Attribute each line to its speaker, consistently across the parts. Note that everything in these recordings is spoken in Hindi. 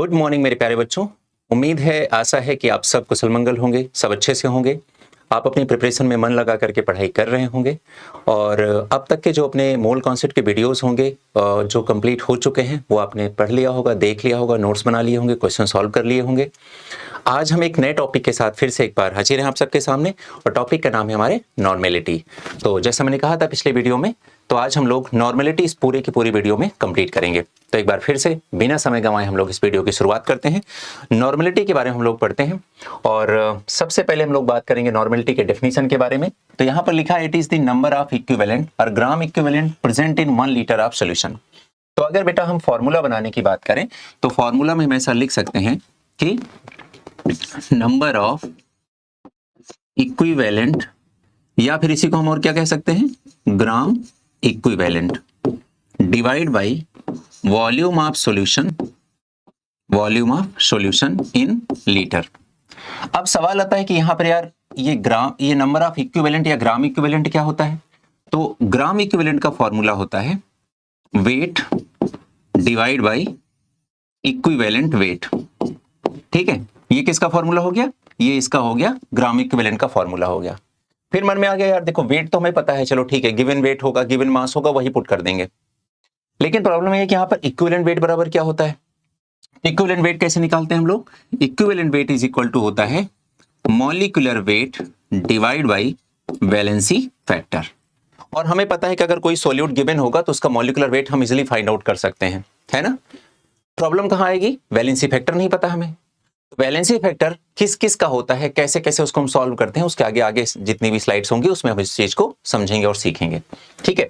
Speaker 1: गुड मॉर्निंग मेरे प्यारे बच्चों। उम्मीद है, आशा है कि आप सब कुशल मंगल होंगे, सब अच्छे से होंगे। आप अपनी प्रिपरेशन में मन लगा करके पढ़ाई कर रहे होंगे और अब तक के जो अपने मोल कॉन्सेप्ट के वीडियोस होंगे जो कंप्लीट हो चुके हैं वो आपने पढ़ लिया होगा, देख लिया होगा, नोट्स बना लिए होंगे, क्वेश्चन सॉल्व कर लिए होंगे। आज हम एक नए टॉपिक के साथ फिर से एक बार हाजिर हैं आप सबके सामने और टॉपिक का नाम है हमारे नॉर्मेलिटी। तो जैसा मैंने कहा था पिछले वीडियो में, तो आज हम लोग नॉर्मेलिटी इस पूरे की पूरी वीडियो में कंप्लीट करेंगे। तो एक बार फिर से बिना समय गंवाए हम लोग इस वीडियो की शुरुआत करते हैं। नॉर्मेलिटी के बारे में हम लोग पढ़ते हैं और सबसे पहले हम लोग बात करेंगे नॉर्मेलिटी के डेफिनेशन के बारे में। तो यहाँ पर लिखा है it is the number of equivalent और gram equivalent present in 1 litre of solution. तो अगर बेटा हम फॉर्मूला बनाने की बात करें तो फॉर्मूला में हम ऐसा लिख सकते हैं कि नंबर ऑफ इक्विवेलेंट, या फिर इसी को हम और क्या कह सकते हैं, gram equivalent divide by volume of solution in litre. अब सवाल आता है कि यहां पर यार ये नंबर ऑफ इक्विवेलेंट या ग्राम इक्विवेलेंट क्या होता है। तो ग्राम इक्विवेलेंट का फॉर्मूला होता है wait divide by equivalent weight. ठीक है, ये किसका फॉर्मूला हो गया, ये इसका हो गया ग्राम इक्विवेलेंट का फॉर्मूला हो गया। फिर मन में आ गया यार देखो वेट तो हमें पता है, चलो ठीक है, गिवन वेट होगा, गिवन मास होगा, वही पुट कर देंगे। लेकिन प्रॉब्लम ये है कि यहाँ पर इक्विवेलेंट वेट बराबर क्या होता है। इक्विवेलेंट वेट कैसे निकालते हैं हम लोग, equivalent weight is equal to होता है molecular weight divide by valency factor. और हमें पता है कि अगर कोई सॉल्यूट गिवन होगा तो उसका मॉलिक्यूलर वेट हम इजिली फाइंड आउट कर सकते हैं, है ना। प्रॉब्लम कहाँ आएगी, वैलेंसी फैक्टर नहीं पता हमें। वैलेंसी फैक्टर किस किस का होता है, कैसे कैसे उसको हम सॉल्व करते हैं, उसके आगे आगे जितनी भी स्लाइड्स होंगी उसमें हम इस चीज को समझेंगे और सीखेंगे। ठीक है,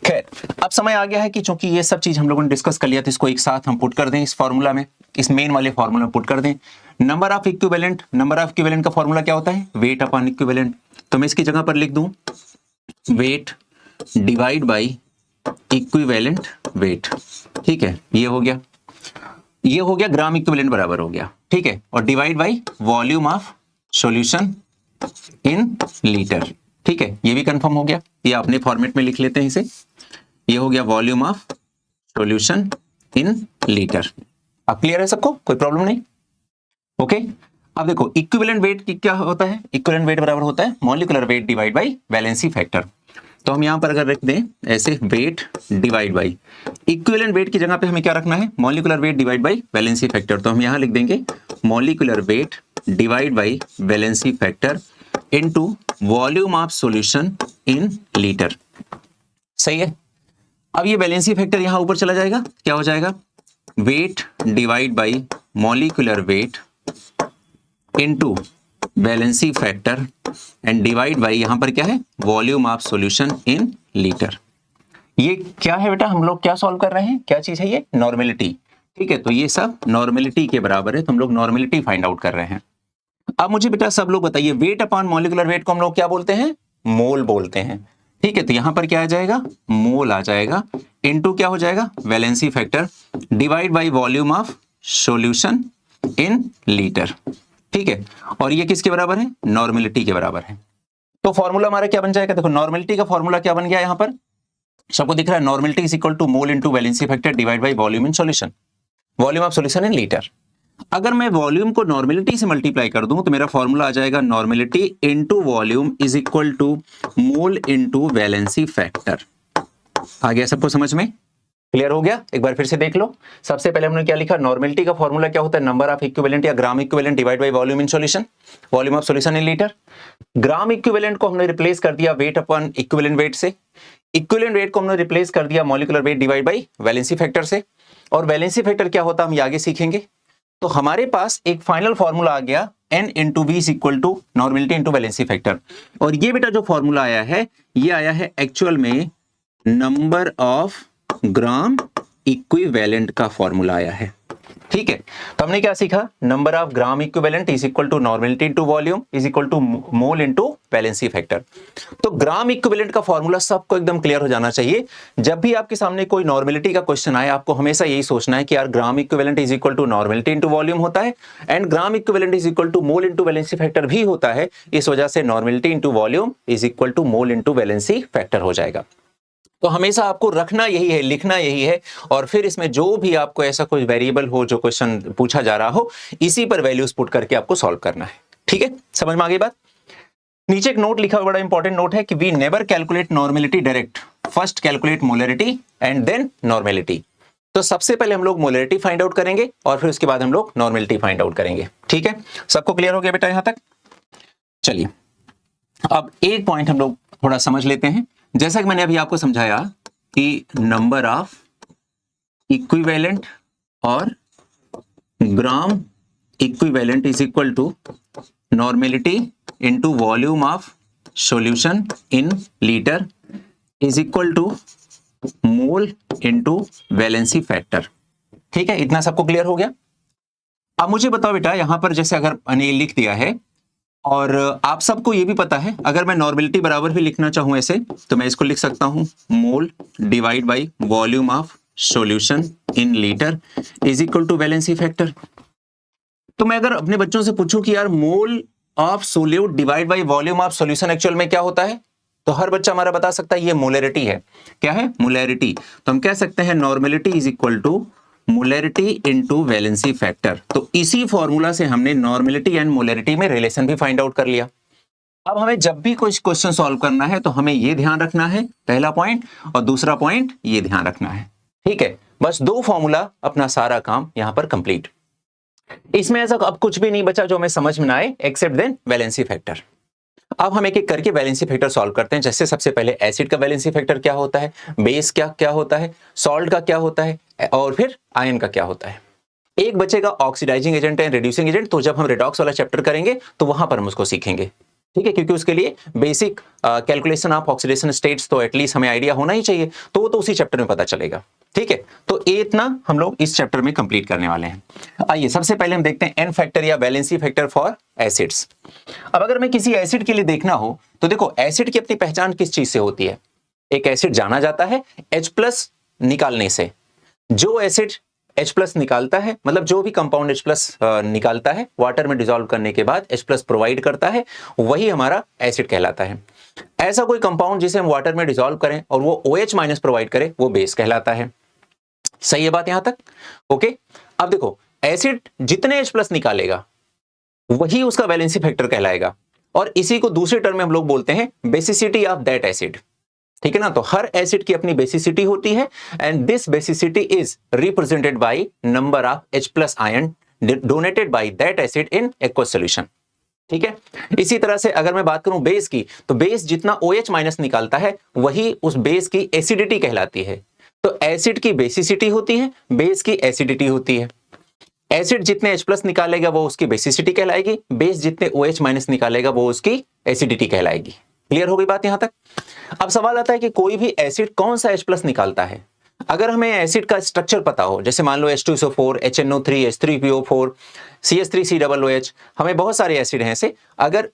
Speaker 1: खैर अब समय आ गया है कि चूंकि ये सब चीज हम लोगों ने डिस्कस कर लिया तो इसको एक साथ हम पुट कर दें इस फॉर्मूला में, इस मेन वाले फॉर्मूला में पुट कर दें। नंबर ऑफ इक्विवेलेंट का फॉर्मूला क्या होता है, वेट अपॉन इक्विवेलेंट। तो मैं इसकी जगह पर लिख दूं weight divide by equivalent weight. ठीक है, ये हो गया ग्राम इक्विवेलेंट बराबर हो गया। ठीक है, और divide by volume of solution in litre. ठीक है, ये भी कंफर्म हो गया, ये अपने फॉर्मेट में लिख लेते हैं इसे। ये हो गया volume of solution in litre. अब क्लियर है सबको, कोई प्रॉब्लम नहीं। ओके, अब देखो इक्विवेलेंट वेट क्या होता है, इक्विवेलेंट वेट बराबर होता है molecular weight divide by valency factor. तो हम यहां पर अगर रख दें ऐसे wait divide by equivalent weight की जगह पे हमें क्या रखना है, molecular weight divide by valency factor. तो हम यहां लिख देंगे molecular weight divide by valency factor into volume of solution in litre. सही है। अब ये वैलेंसी फैक्टर यहां ऊपर चला जाएगा, क्या हो जाएगा, wait divide bye molecular weight into valency factor and divide by यहां पर क्या है, volume of solution in litre. ये क्या है बेटा, हम लोग क्या सॉल्व कर रहे हैं, क्या चीज है ये, नॉर्मेलिटी। ठीक है, तो ये सब नॉर्मेलिटी के बराबर है, तो हम लोग नॉर्मेलिटी फाइंड आउट कर रहे हैं। अब मुझे बेटा सब लोग बताइए, वेट अपॉन मॉलिक्यूलर वेट को हम लोग क्या बोलते हैं, मोल बोलते हैं। ठीक है, तो यहां पर क्या आ जाएगा, मोल आ जाएगा, इनटू क्या हो जाएगा, valency factor divide by volume of solution in litre. ठीक है, और ये किसके बराबर है, नॉर्मेलिटी के बराबर है। तो फॉर्मूला हमारा क्या बन जाएगा, देखो नॉर्मेलिटी का फॉर्मूला क्या बन गया, यहां पर सबको दिख रहा है, normality is equal to mole into valency factor divide by volume in solution, volume of solution in litre. अगर मैं वॉल्यूम को नॉर्मेलिटी से मल्टीप्लाई कर दूं तो मेरा फॉर्मूला आ जाएगा normality into volume is equal to mole into valency factor. आ गया सबको समझ में, क्लियर हो गया। एक बार फिर से देख लो, सबसे पहले हमने क्या लिखा, नॉर्मेलिटी का फॉर्मूला क्या होता है, नंबर ऑफ इक्विवेलेंट या gram equivalent divide by volume in solution, volume of solution in litre. Gram equivalent को हमने रिप्लेस कर दिया वेट अपॉन इक्विवेलेंट वेट से, इक्विवेलेंट वेट को हमने रिप्लेस कर दिया molecular weight divide by valency factor से। और वैलेंसी फैक्टर क्या होता है हम ये आगे सीखेंगे। तो हमारे पास एक फाइनल फॉर्मूला आ गया n into V is equal to normality into valency factor. और ये बेटा जो फॉर्मूला आया है, ये आया है एक्चुअल में नंबर ऑफ ग्राम इक्विवेलेंट का फॉर्मूला आया है। ठीक है, तो हमने क्या सीखा, number of gram equivalent is equal to normality into volume is equal to mole into valency factor. तो ग्राम इक्विवेलेंट का फॉर्मूला सबको एकदम क्लियर हो जाना चाहिए। जब भी आपके सामने कोई नॉर्मेलिटी का क्वेश्चन आए, आपको हमेशा यही सोचना है कि यार gram equivalent is equal to normality into volume होता है and gram equivalent is equal to mole into valency factor भी होता है। इस वजह से normality into volume is equal to mole into valency factor हो जाएगा। तो हमेशा आपको रखना यही है, लिखना यही है, और फिर इसमें जो भी आपको ऐसा कोई वेरिएबल हो जो क्वेश्चन पूछा जा रहा हो, इसी पर वैल्यूज पुट करके आपको सॉल्व करना है। ठीक है, समझ में आ गई बात। नीचे एक नोट लिखा हुआ, बड़ा इंपॉर्टेंट नोट है कि we never calculate normality direct, first calculate molarity and then normality. तो सबसे पहले हम लोग मोलरिटी फाइंड आउट करेंगे और फिर उसके बाद हम लोग नॉर्मेलिटी फाइंड आउट करेंगे। ठीक है, सबको क्लियर हो गया बेटा यहां तक? चलिए अब एक पॉइंट हम लोग थोड़ा समझ लेते हैं। जैसा कि मैंने अभी आपको समझाया कि नंबर ऑफ इक्विवेलेंट और gram equivalent is equal to normality into volume of solution in litre is equal to mole into valency factor. ठीक है, इतना सबको क्लियर हो गया? अब मुझे बताओ बेटा, यहां पर जैसे अगर मैंने लिख दिया है और आप सबको ये भी पता है, अगर मैं नॉर्मेलिटी बराबर भी लिखना चाहूं ऐसे, तो मैं इसको लिख सकता हूं mole divide by volume of solution in litre is equal to valency factor. तो मैं अगर अपने बच्चों से पूछूं कि यार mole of solute divide by volume of solution actual में क्या होता है, तो हर बच्चा हमारा बता सकता है ये मोलरिटी है। क्या है? मोलरिटी। तो हम कह सकते हैं normality is equal to molarity into valency factor. तो इसी फॉर्मूला से हमने नॉर्मेलिटी एंड मोलरिटी में रिलेशन भी फाइंड आउट कर लिया। अब हमें जब भी कोई क्वेश्चन सॉल्व करना है तो हमें ये ध्यान रखना है, पहला पॉइंट, और दूसरा पॉइंट ये ध्यान रखना है। ठीक है, बस दो फॉर्मूला, अपना सारा काम यहां पर कंप्लीट। इसमें ऐसा अब कुछ भी नहीं बचा जो हमें समझ में ना आए एक्सेप्ट देन वैलेंसी फैक्टर। अब हम एक एक करके वैलेंसी फैक्टर सॉल्व करते हैं। जैसे सबसे पहले एसिड का वैलेंसी फैक्टर क्या होता है, बेस क्या क्या होता है, सॉल्ट का क्या होता है, और फिर आयन का क्या होता है। एक बचेगा oxidising agent and reducing agent, तो जब हम रिडॉक्स वाला चैप्टर करेंगे तो वहां पर हम उसको सीखेंगे। ठीक है, क्योंकि उसके लिए basic calculation of oxidation states तो एटलीस्ट हमें आइडिया होना ही चाहिए, तो वो तो उसी चैप्टर में पता चलेगा। ठीक है, तो ये इतना हम लोग इस चैप्टर में कंप्लीट करने वाले हैं। आइए सबसे पहले हम देखते हैं एन फैक्टर या वैलेंसी फैक्टर फॉर एसिड्स। अब अगर मैं किसी एसिड के लिए देखना हो तो देखो, एसिड की अपनी पहचान किस चीज से होती है? एक एसिड जाना जाता है H+ निकालने से। जो एसिड H+ निकालता है, मतलब जो भी कंपाउंड H+ निकालता है वाटर में डिसॉल्व करने के बाद H+ प्रोवाइड करता है, वही हमारा एसिड कहलाता है। ऐसा कोई कंपाउंड जिसे हम वाटर में डिसॉल्व करें और वो OH- प्रोवाइड करे, वो बेस कहलाता है। सही है बात यहां तक? ओके, अब देखो, एसिड जितने H+ निकालेगा वही उसका वैलेंसी फैक्टर कहलाएगा, और इसी को दूसरे टर्म में हम लोग बोलते हैं बेसिसिटी ऑफ दैट एसिड। ठीक है ना? तो हर एसिड की अपनी बेसिसिटी होती है, and this basicity is represented by number of H+ ion donated by that acid in aqueous solution. ठीक है, इसी तरह से अगर मैं बात करूं बेस की, तो बेस जितना OH- निकालता है वही उस बेस की एसिडिटी कहलाती है। तो एसिड की बेसिसिटी होती है, बेस की एसिडिटी होती है। एसिड जितने H+ निकालेगा वो उसकी बेसिसिटी कहलाएगी, बेस जितने OH- निकालेगा वो उसकी एसिडिटी कहलाएगी। क्लियर हो गई बात यहां तक? अब सवाल आता है कि कोई भी एसिड कौन सा H+ निकालता है। अगर हमें एसिड का स्ट्रक्चर पता हो, जैसे मान लो H2SO4, HNO3, H3PO4, CH3COOH, हमें बहुत सारे एसिड हैं ऐसे। अगर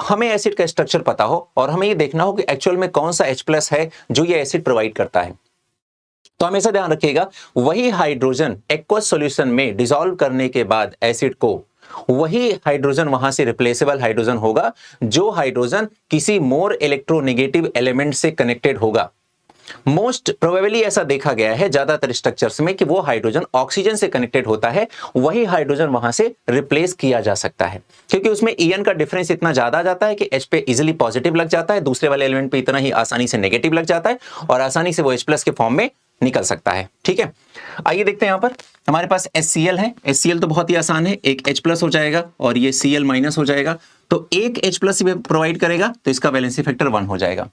Speaker 1: हमें एसिड का स्ट्रक्चर पता हो और हमें ये देखना हो कि एक्चुअल में कौन सा H+ है जो ये एसिड प्रोवाइड करता है, तो हमेशा ध्यान रखिएगा वही हाइड्रोजन एक्वस सॉल्यूशन में डिसॉल्व करने के बाद एसिड को, वही हाइड्रोजन वहां से रिप्लेसेबल हाइड्रोजन होगा जो हाइड्रोजन किसी मोर इलेक्ट्रोनेगेटिव एलिमेंट से कनेक्टेड होगा। मोस्ट प्रोबेबली ऐसा देखा गया है ज्यादातर स्ट्रक्चर्स में कि वो हाइड्रोजन ऑक्सीजन से कनेक्टेड होता है, वही हाइड्रोजन वहां से रिप्लेस किया जा सकता है, क्योंकि उसमें ईएन का डिफरेंस इतना ज्यादा आ जाता है कि H पे इजीली पॉजिटिव लग जाता है, दूसरे वाले एलिमेंट पे इतना ही आसानी से नेगेटिव लग जाता है, और आसानी से वो H+ के फॉर्म में निकल सकता है। ठीक है, आइए देखते हैं। यहां पर हमारे पास HCl है। HCl तो बहुत ही आसान है, एक H+ हो जाएगा और ये Cl- हो जाएगा, तो एक H+ प्रोवाइड करेगा तो इसका वैलेंसी फैक्टर 1 हो जाएगा।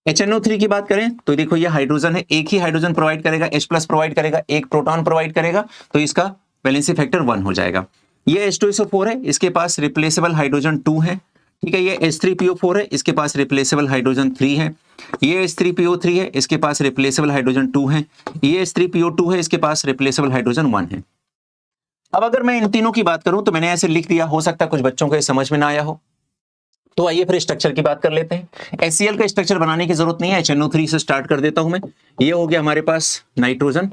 Speaker 1: HNO3 की बात करें तो देखो ये हाइड्रोजन है, एक ही हाइड्रोजन प्रोवाइड करेगा, H+ प्रोवाइड करेगा, एक प्रोटॉन प्रोवाइड करेगा, तो इसका वैलेंसी फैक्टर 1 हो जाएगा। ये H2SO4 है, इसके पास रिप्लेसेबल हाइड्रोजन 2 है। ठीक है, ये H3PO4 है, इसके पास रिप्लेसेबल हाइड्रोजन 3 है। ये H3PO3 है, इसके पास रिप्लेसेबल हाइड्रोजन 2 है। ये H3PO2 है, इसके पास रिप्लेसेबल हाइड्रोजन 1 है। अब अगर मैं इन तीनों की बात करूं तो मैंने ऐसे लिख दिया, हो सकता है कुछ बच्चों को समझ में ना आया हो, तो आइए फिर स्ट्रक्चर की बात कर लेते हैं। HCl का स्ट्रक्चर बनाने की जरूरत नहीं है, HNO3 से स्टार्ट कर देता हूं मैं। ये हो गया हमारे पास नाइट्रोजन,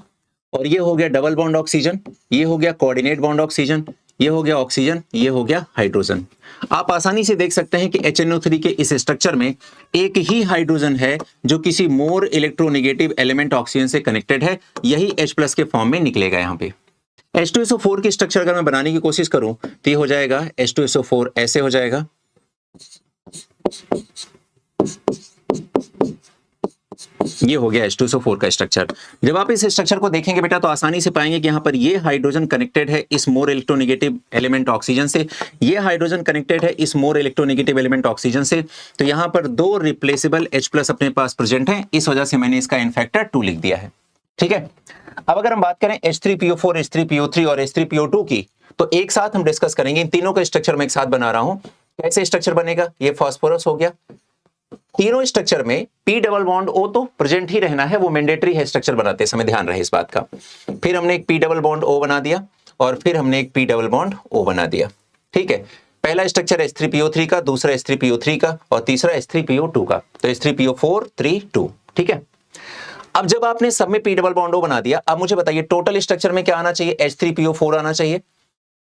Speaker 1: और ये हो गया डबल बॉन्ड ऑक्सीजन, ये हो गया कोऑर्डिनेट बॉन्ड ऑक्सीजन, ये हो गया ऑक्सीजन, ये हो गया हाइड्रोजन। आप आसानी से देख सकते हैं कि HNO3 के इस स्ट्रक्चर में एक ही हाइड्रोजन है जो किसी मोर इलेक्ट्रोनेगेटिव एलिमेंट ऑक्सीजन से कनेक्टेड है, यही H+ के फॉर्म में निकलेगा यहाँ पे। H2SO4 की स्ट्रक्चर अगर मैं बनाने की कोशिश करूं तो ये हो जाएगा H2SO4, ऐसे हो जाएगा। ये हो गया H2SO4 का स्ट्रक्चर। जब आप इस स्ट्रक्चर को देखेंगे बेटा तो आसानी से पाएंगे कि यहाँ पर ये हाइड्रोजन कनेक्टेड है इस मोर इलेक्ट्रोनेगेटिव एलिमेंट ऑक्सीजन से, ये हाइड्रोजन कनेक्टेड है इस मोर इलेक्ट्रोनेगेटिव एलिमेंट ऑक्सीजन से। तो यहाँ पर दो रिप्लेसेबल H+ अपने पास प्रेजेंट है, इस वजह से मैंने इसका इन फैक्टर 2 लिख दिया है। ठीक है, अब अगर हम बात करें H3PO4, H3PO3 और H3PO2 की, तो एक साथ हम डिस्कस करेंगे। इन तीनों का स्ट्रक्चर मैं एक साथ बना रहा हूं। कैसे स्ट्रक्चर बनेगा? ये फास्फोरस हो गया। तीनों स्ट्रक्चर में P डबल बॉन्ड O तो प्रेजेंट ही रहना है, वो मैंडेटरी है स्ट्रक्चर बनाते समय, ध्यान रहे इस बात का। फिर हमने एक P डबल बॉन्ड O बना दिया और फिर हमने एक P डबल बॉन्ड O बना दिया। ठीक है, पहला स्ट्रक्चर H3PO3 का, दूसरा H3PO3 का और तीसरा H3PO2 का। तो H3PO4 3 2। ठीक है, अब जब आपने सब में P डबल बॉन्ड O बना दिया, अब मुझे बताइए टोटल स्ट्रक्चर में क्या आना चाहिए? H3PO4 आना चाहिए।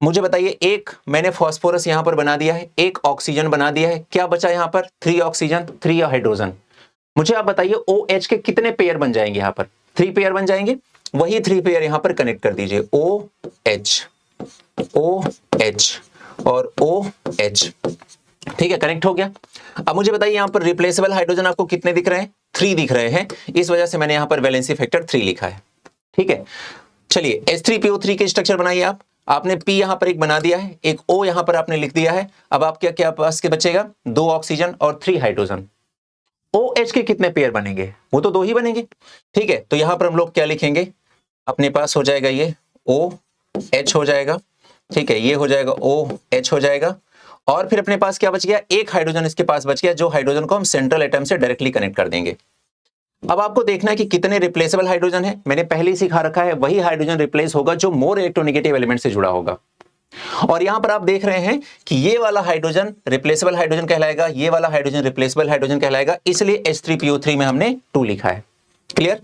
Speaker 1: मुझे बताइए, एक मैंने फास्फोरस यहां पर बना दिया है, एक ऑक्सीजन बना दिया है, क्या बचा यहां पर? 3 ऑक्सीजन 3 हाइड्रोजन। मुझे आप बताइए OH के कितने पेयर बन जाएंगे? यहां पर 3 पेयर बन जाएंगे, वही 3 पेयर यहां पर कनेक्ट कर दीजिए। OH OH और OH। ठीक है, कनेक्ट हो गया। अब मुझे बताइए यहां पर रिप्लेसेबल हाइड्रोजन आपको कितने दिख रहे हैं? 3 दिख रहे हैं, इस वजह से मैंने यहां पर वैलेंसी फैक्टर 3 लिखा है। ठीक है, चलिए H3PO3 के स्ट्रक्चर बनाइए। आपने P यहां पर एक बना दिया है, एक O यहां पर आपने लिख दिया है। अब आप क्या क्या पास के बचेगा? 2 ऑक्सीजन और 3 हाइड्रोजन। OH के कितने पेयर बनेंगे? वो तो 2 ही बनेंगे। ठीक है, तो यहां पर हम लोग क्या लिखेंगे? अपने पास हो जाएगा ये OH हो जाएगा। ठीक है, ये हो जाएगा OH हो जाएगा। और फिर अपने पास क्या बच गया? एक हाइड्रोजन इसके पास बच गया, जो हाइड्रोजन को हम सेंट्रल एटम से डायरेक्टली कनेक्ट कर देंगे। अब आपको देखना है कि कितने रिप्लेसेबल हाइड्रोजन है। मैंने पहले ही सिखा रखा है, वही हाइड्रोजन रिप्लेस होगा जो मोर इलेक्ट्रोनेगेटिव एलिमेंट से जुड़ा होगा। और यहां पर आप देख रहे हैं कि ये वाला हाइड्रोजन रिप्लेसेबल हाइड्रोजन कहलाएगा, ये वाला हाइड्रोजन रिप्लेसेबल हाइड्रोजन कहलाएगा, इसलिए H3PO3 में हमने 2 लिखा है। क्लियर?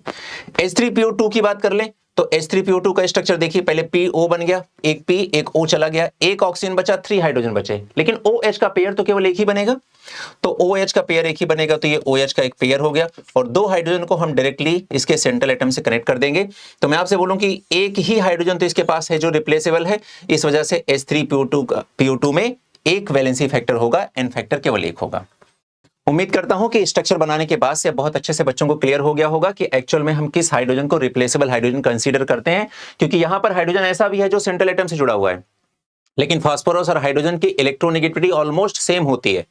Speaker 1: H3PO2 की बात कर लें तो H3PO2 का स्ट्रक्चर देखिए, पहले PO बन गया, एक P एक O चला गया, एक ऑक्सीजन बचा, 3 हाइड्रोजन बचे, लेकिन OH का पेयर तो केवल एक ही बनेगा। तो OH का पेयर एक ही बनेगा, तो ये OH का एक पेयर हो गया और 2 हाइड्रोजन को हम डायरेक्टली इसके सेंट्रल एटम से कनेक्ट कर देंगे। तो मैं आपसे बोलूं कि एक ही हाइड्रोजन तो इसके पास है जो रिप्लेसेबल है, इस वजह से H3PO2 में एक वैलेंसी फैक्टर होगा, एन फैक्टर केवल एक होगा। उम्मीद करता हूं कि स्ट्रक्चर बनाने के बाद से बहुत अच्छे से बच्चों को क्लियर हो गया होगा कि एक्चुअल में हम किस हाइड्रोजन को रिप्लेसेबल हाइड्रोजन कंसीडर करते हैं, क्योंकि यहां पर हाइड्रोजन ऐसा भी है जो सेंट्रल एटम से जुड़ा हुआ है, लेकिन फास्फोरस और हाइड्रोजन की इलेक्ट्रोनेगेटिविटी ऑलमोस्ट सेम होती है,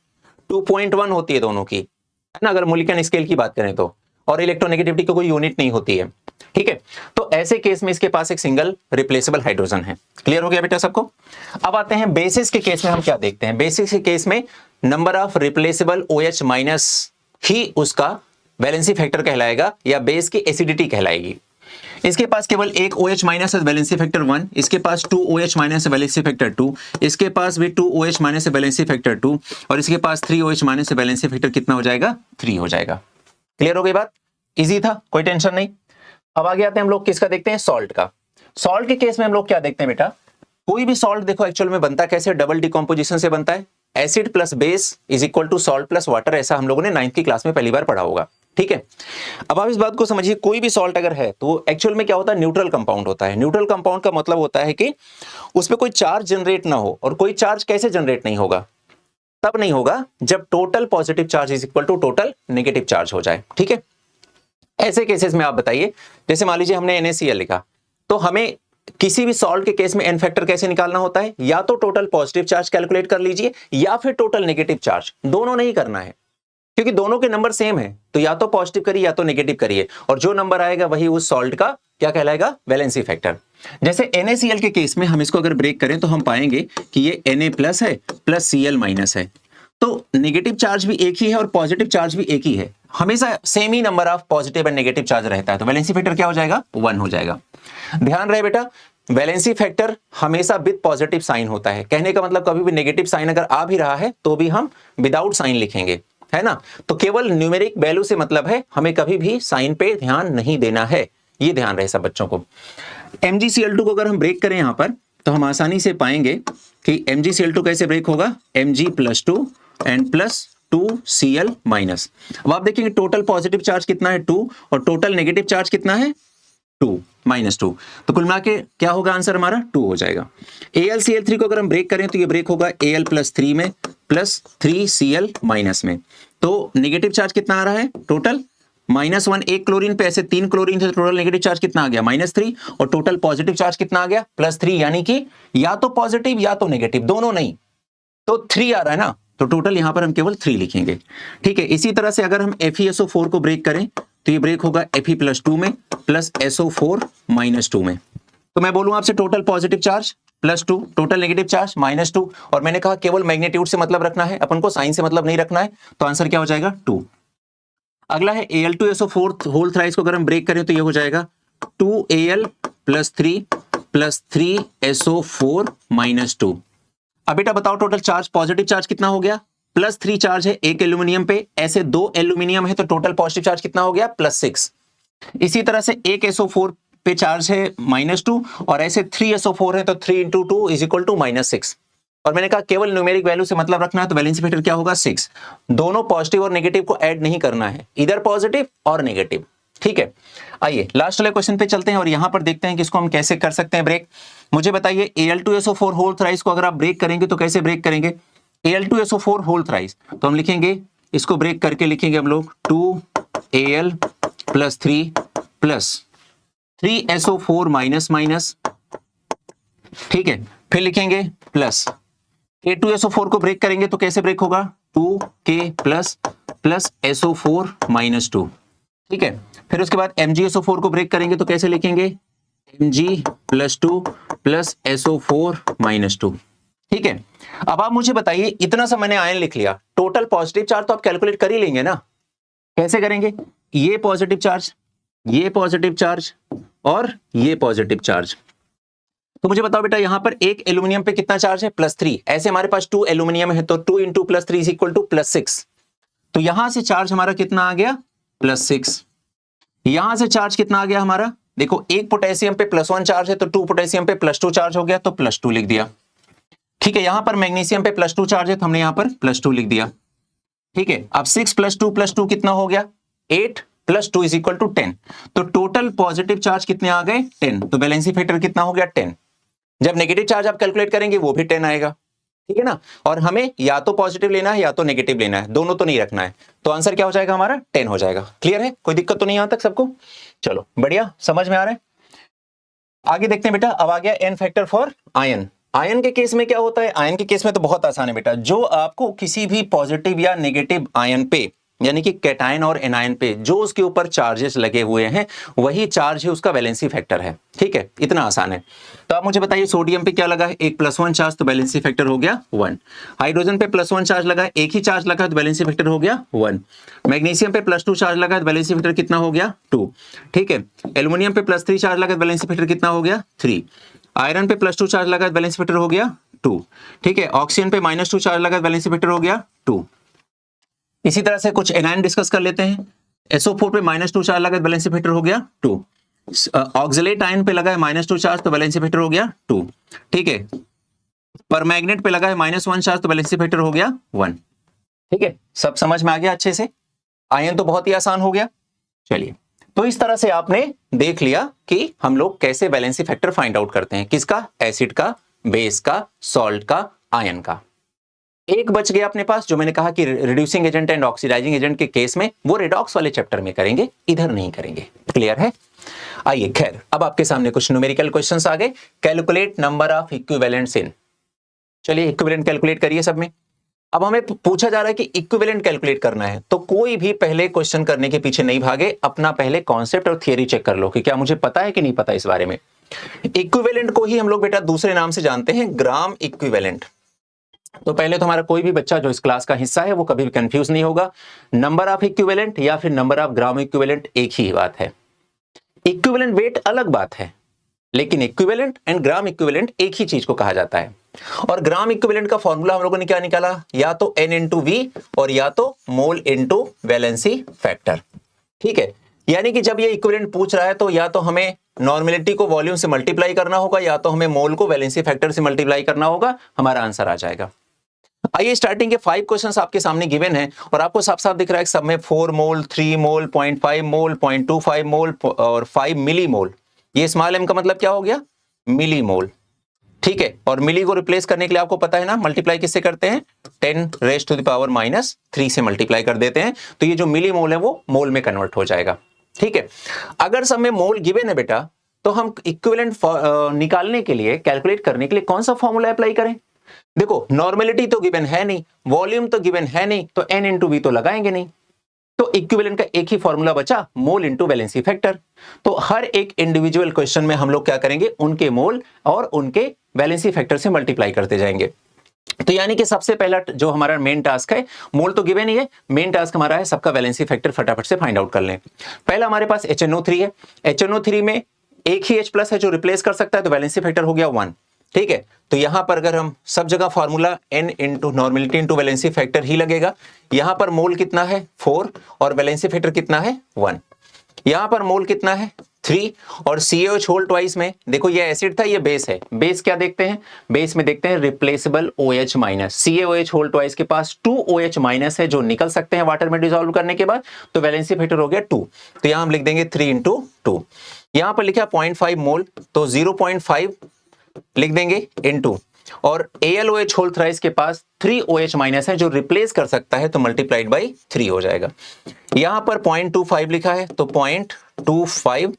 Speaker 1: 2.1 होती है दोनों की, है ना, अगर मोलिक्यूलर स्केल की बात करें तो, और इलेक्ट्रोनेगेटिविटी की कोई यूनिट नहीं होती है। ठीक है, तो ऐसे केस में इसके पास एक सिंगल रिप्लेसेबल हाइड्रोजन है। क्लियर हो गया बेटा सबको? अब आते हैं बेसिस के केस में। हम क्या देखते हैं? बेसिस के केस में number of replaceable OH minus ही उसका वैलेंसी फैक्टर कहलाएगा या बेस की एसिडिटी कहलाएगी। इसके पास केवल एक OH माइनस है, वैलेंसी फैक्टर 1, इसके पास 2 OH माइनस है, वैलेंसी फैक्टर 2, इसके पास भी 2 OH माइनस है, वैलेंसी फैक्टर 2, और इसके पास 3 OH माइनस है, वैलेंसी फैक्टर कितना हो जाएगा? 3 हो जाएगा। क्लियर हो गई बात? इजी था, कोई टेंशन नहीं। अब आगे आते हैं हम लोग किसका देखते हैं? सॉल्ट का। सॉल्ट के केस में हम लोग क्या देखते हैं बेटा? कोई भी सॉल्ट देखो एक्चुअल में बनता कैसे? डबल डिकम्पोजिशन से बनता है। Acid plus base is equal to salt plus water, ऐसा हम लोगों ने 9th की क्लास में पहली बार पढ़ा होगा। ठीक है, अब आप इस बात को समझिए, कोई भी सॉल्ट अगर है तो एक्चुअल में क्या होता है? न्यूट्रल कंपाउंड होता है। न्यूट्रल कंपाउंड का मतलब होता है कि उसमें कोई चार्ज जनरेट ना हो, और कोई चार्ज कैसे जनरेट नहीं होगा? तब नहीं होगा जब total positive charge is equal to total negative charge हो जाए। ठीक है, ऐसे केसेस में आप बताइए, जैसे मान लीजिए हमने NaCl लिखा, तो हमें किसी भी सॉल्ट के केस में एन फैक्टर कैसे निकालना होता है? या तो टोटल पॉजिटिव चार्ज कैलकुलेट कर लीजिए या फिर टोटल नेगेटिव चार्ज, दोनों नहीं करना है क्योंकि दोनों के नंबर सेम है, तो या तो पॉजिटिव करिए या तो नेगेटिव करिए, और जो नंबर आएगा वही उस सॉल्ट का क्या कहलाएगा? Valency factor. जैसे NaCl के केस में हम इसको अगर ब्रेक करें तो हम पाएंगे कि ये Na प्लस है प्लस Cl माइनस है, तो नेगेटिव चार्ज भी एक ही है और पॉजिटिव चार्ज भी एक ही है, हमेशा same he number of positive and negative charge रहता है, तो वैलेंसी फैक्टर क्या हो जाएगा? 1 हो जाएगा। ध्यान रहे बेटा, वैलेंसी फैक्टर हमेशा विद पॉजिटिव साइन होता है। कहने का मतलब कभी भी नेगेटिव साइन अगर आ भी रहा है तो भी हम विदाउट साइन लिखेंगे, है ना। तो केवल न्यूमेरिक वैल्यू से मतलब है, हमें कभी भी साइन पे ध्यान नहीं देना है, ये ध्यान रहे सब बच्चों को। MgCl2 को अगर हम ब्रेक करें यहां पर तो हम आसानी से पाएंगे कि MgCl2 कैसे ब्रेक होगा, Mg+2 एंड +2Cl माइनस। अब आप देखेंगे टोटल पॉजिटिव चार्ज कितना है 2 और टोटल नेगेटिव चार्ज कितना है 2 -2, तो कुल मिला के क्या होगा आंसर हमारा 2 हो जाएगा। AlCl3 को अगर हम ब्रेक करें तो ये ब्रेक होगा Al+3 में +3Cl माइनस में। तो नेगेटिव चार्ज कितना आ रहा है टोटल -1, एक क्लोरीन पे ऐसे 3 क्लोरीन से टोटल नेगेटिव चार्ज कितना आ गया -3 और टोटल पॉजिटिव चार्ज कितना आ गया +3, यानी कि या तो पॉजिटिव या तो नेगेटिव, दोनों नहीं, तो 3 आ रहा है ना, तो टोटल यहां पर हम केवल 3 लिखेंगे। ठीक है, इसी तरह से अगर हम FeSO4 को ब्रेक करें तो ये ब्रेक होगा Fe+2 में +SO4 -2 में। तो मैं बोलूं आपसे total positive charge +2, total negative charge -2, और मैंने कहा केवल मैग्नीट्यूड से मतलब रखना है, अपन को साइन से मतलब नहीं रखना है, तो आंसर क्या हो जाएगा 2। अगला है Al2SO4 होल थ्राइस को अगर हम ब्रेक करें तो ये हो जाएगा 2Al+3 +3SO4 -2। अब बेटा बताओ टोटल चार्ज पॉजिटिव चार्ज कितना हो गया, +3 चार्ज है एक एल्यूमिनियम पे, ऐसे 2 एल्यूमिनियम है तो टोटल पॉजिटिव चार्ज कितना हो गया +6। इसी तरह से एक SO4 पे चार्ज है -2 और ऐसे 3 SO4 है तो 3 × 2 = -6, और मैंने कहा केवल न्यूमेरिक वैल्यू से मतलब रखना है, तो वैलेंसी फैक्टर क्या होगा 6। दोनों पॉजिटिव और नेगेटिव को ऐड नहीं करना है, इधर पॉजिटिव और नेगेटिव। ठीक है, आइए लास्ट वाले क्वेश्चन पे चलते हैं और यहां पर देखते हैं कि इसको हम कैसे कर सकते हैं ब्रेक। मुझे बताइए Al2SO4 होल थ्राइस को अगर आप ब्रेक करेंगे तो कैसे ब्रेक करेंगे। Al2SO4 होल थ्राइस तो हम लिखेंगे, इसको ब्रेक करके लिखेंगे हम लोग 2Al+3 +3SO4 माइनस, ठीक है, फिर लिखेंगे प्लस K2SO4 को ब्रेक करेंगे तो कैसे ब्रेक होगा 2K प्लस SO4 -2। ठीक है, फिर उसके बाद MgSO4 को ब्रेक करेंगे तो कैसे लिखेंगे Mg+2 SO4 -2। ठीक है, अब आप मुझे बताइए इतना सा मैंने आयन लिख लिया, टोटल पॉजिटिव चार्ज तो आप कैलकुलेट कर ही लेंगे ना, कैसे करेंगे, ये पॉजिटिव चार्ज, ये पॉजिटिव चार्ज और ये पॉजिटिव चार्ज। तो मुझे बताओ बेटा यहां पर एक एल्यूमिनियम पे कितना चार्ज है +3, ऐसे हमारे पास 2 एल्यूमिनियम है तो 2 × +3 = +6, तो यहां से चार्ज हमारा कितना आ गया +6। यहां से चार्ज कितना आ गया हमारा, देखो एक पोटेशियम पे +1 चार्ज है तो 2 पोटेशियम पे +2 चार्ज हो गया तो +2 लिख दिया। ठीक है, यहां पर मैग्नीशियम पे +2 चार्ज है तो हमने यहां पर +2 लिख दिया। ठीक है, अब 6 + 2 कितना हो गया 8 + 2 = 10, तो टोटल पॉजिटिव चार्ज कितने आ गए 10, तो बैलेंसी फैक्टर कितना हो गया 10। जब नेगेटिव चार्ज आप कैलकुलेट करेंगे वो भी 10 आएगा। ठीक है ना, और हमें या तो पॉजिटिव लेना है या तो नेगेटिव लेना है, दोनों तो नहीं रखना है, तो आंसर क्या हो जाएगा हमारा 10 हो जाएगा। क्लियर है, कोई दिक्कत तो नहीं यहां तक सबको, चलो बढ़िया समझ में आ रहा है। आगे देखते हैं बेटा, अब आ गया n factor for ion. Ion के केस में क्या होता है, आयन के केस में तो बहुत आसान है बेटा, जो आपको किसी भी पॉजिटिव या नेगेटिव आयन पे यानी कि कैटायन और एनायन पे जो उसके ऊपर चार्जेस लगे हुए हैं वही चार्ज है उसका वैलेंसी फैक्टर है। ठीक है, इतना आसान है। तो आप मुझे बताइए सोडियम पे क्या लगा है, एक +1 चार्ज तो वैलेंसी फैक्टर हो गया 1। हाइड्रोजन पे +1 चार्ज लगा है, एक ही चार्ज लगा है तो वैलेंसी फैक्टर हो गया 1। मैग्नीशियम पे +2 चार्ज लगा है तो वैलेंसी फैक्टर कितना हो गया 2। ठीक है, एल्यूमिनियम पे +3 चार्ज लगा है तो वैलेंसी फैक्टर कितना हो गया 3। आयरन पे +2 चार्ज लगा है तो वैलेंसी फैक्टर हो गया 2। ठीक है, ऑक्सीजन पे -2 चार्ज लगा है तो वैलेंसी फैक्टर हो गया 2। इसी तरह से कुछ एनायन डिस्कस कर लेते हैं। SO4 पे -2 चार्ज लगा है वैलेंसी फैक्टर हो गया 2। ऑक्सलेट आयन पे लगा है -2 चार्ज तो वैलेंसी फैक्टर हो गया 2। ठीक है, परमैग्नेट पे लगा है -1 चार्ज तो वैलेंसी फैक्टर हो गया 1। ठीक है, सब समझ में आ गया अच्छे से, आयन तो बहुत ही आसान हो गया। चलिए, तो इस तरह से आपने देख लिया कि हम लोग कैसे वैलेंसी फैक्टर फाइंड आउट करते हैं, किसका, एसिड का, बेस का, सॉल्ट का, आयन का। एक बच गया अपने पास जो मैंने कहा कि reducing agent and oxidising agent के केस में वो रेडॉक्स वाले चैप्टर में करेंगे, इधर नहीं करेंगे। क्लियर है, आइए खैर अब आपके सामने कुछ न्यूमेरिकल क्वेश्चंस आ गए। कैलकुलेट नंबर ऑफ इक्विवेलेंट्स इन, चलिए इक्विवेलेंट कैलकुलेट करिए सब में। अब हमें पूछा जा रहा है कि इक्विवेलेंट कैलकुलेट करना है, तो कोई भी पहले क्वेश्चन करने के पीछे नहीं भागे, अपना पहले कॉन्सेप्ट और थियरी चेक कर लो कि क्या मुझे पता है कि नहीं पता इस बारे में। इक्विवेलेंट को ही हम लोग बेटा दूसरे नाम से जानते हैं ग्राम इक्विवेलेंट। तो पहले तो हमारा कोई भी बच्चा जो इस क्लास का हिस्सा है वो कभी भी कंफ्यूज नहीं होगा, नंबर ऑफ इक्विवेलेंट या फिर नंबर ऑफ ग्राम इक्विवेलेंट एक ही बात है। इक्विवेलेंट वेट अलग बात है, लेकिन इक्विवेलेंट एंड ग्राम इक्विवेलेंट एक ही चीज को कहा जाता है। और ग्राम इक्विवेलेंट का फॉर्मूला हम लोगों ने क्या निकाला, या तो N × V और या तो मोल × वैलेंसी फैक्टर। ठीक है, यानी कि जब ये इक्विवेलेंट पूछ रहा है तो या तो हमें नॉर्मेलिटी को वॉल्यूम से मल्टीप्लाई करना होगा या तो हमें मोल को वैलेंसी फैक्टर से मल्टीप्लाई करना होगा, हमारा आंसर आ जाएगा। आइए स्टार्टिंग के 5 क्वेश्चंस आपके सामने गिवन है और आपको साफ साफ दिख रहा है सब में 4 मोल, 3 मोल, 0.5 मोल, 0.25 मोल और 5 मिली मोल। ये स्मॉल m का मतलब क्या हो गया? मिली मोल। ठीक है, और मिली को रिप्लेस करने के लिए आपको पता है ना मल्टीप्लाई किससे करते हैं? 10 रेज़ टू द पावर -3 से मल्टीप्लाई कर देते हैं, तो ये जो मिली मोल है वो मोल में कन्वर्ट हो जाएगा। ठीक है, अगर सब में मोल गिवन है बेटा तो हम इक्विवेलेंट निकालने के लिए, कैलकुलेट करने के लिए कौन सा फॉर्मूला अप्लाई करें? देखो नॉर्मेलिटी तो गिवन है नहीं, वॉल्यूम तो गिवन है नहीं, तो n इंटू वी तो लगाएंगे नहीं, तो इक्विवेलेंट का एक ही फॉर्मूला बचा, मोल इंटू वैलेंसी फैक्टर। तो हर एक इंडिविजुअल क्वेश्चन में हम लोग क्या करेंगे? उनके मोल और उनके वैलेंसी फैक्टर से मल्टीप्लाई करते जाएंगे। तो यानी कि सबसे पहला जो हमारा मेन टास्क है, मोल तो गिवन ही है, मेन टास्क हमारा है सबका वैलेंसी फैक्टर फटाफट से फाइंड आउट कर लें। पहला हमारे पास HNO3 है, HNO3 में एक ही H+ है जो रिप्लेस कर सकता है, तो वैलेंसी फैक्टर हो गया 1। ठीक है, तो यहां पर अगर हम सब जगह formula n into normality into valency factor ही लगेगा। यहां पर मोल कितना है? 4 और वैलेंसी फैक्टर कितना है? 1। यहां पर मोल कितना है? 3 और CaOH होल ट्वाइस में देखो ये एसिड था, ये बेस है। बेस क्या देखते हैं? बेस में देखते हैं replaceable OH-। CaOH whole twice के पास 2 OH- है जो निकल सकते हैं वाटर में डिसॉल्व करने के बाद, तो वैलेंसी फैक्टर हो गया 2। तो यहां हम लिख देंगे 3 इंटू 2। यहां पर लिखा 0.5 मोल, तो 0.5 लिख देंगे इनटू, और AlOH होल थ्राइस के पास 3 OH- है जो रिप्लेस कर सकता है, तो मल्टीप्लाइड बाई 3 हो जाएगा। यहां पर 0.25 लिखा है, तो 0.25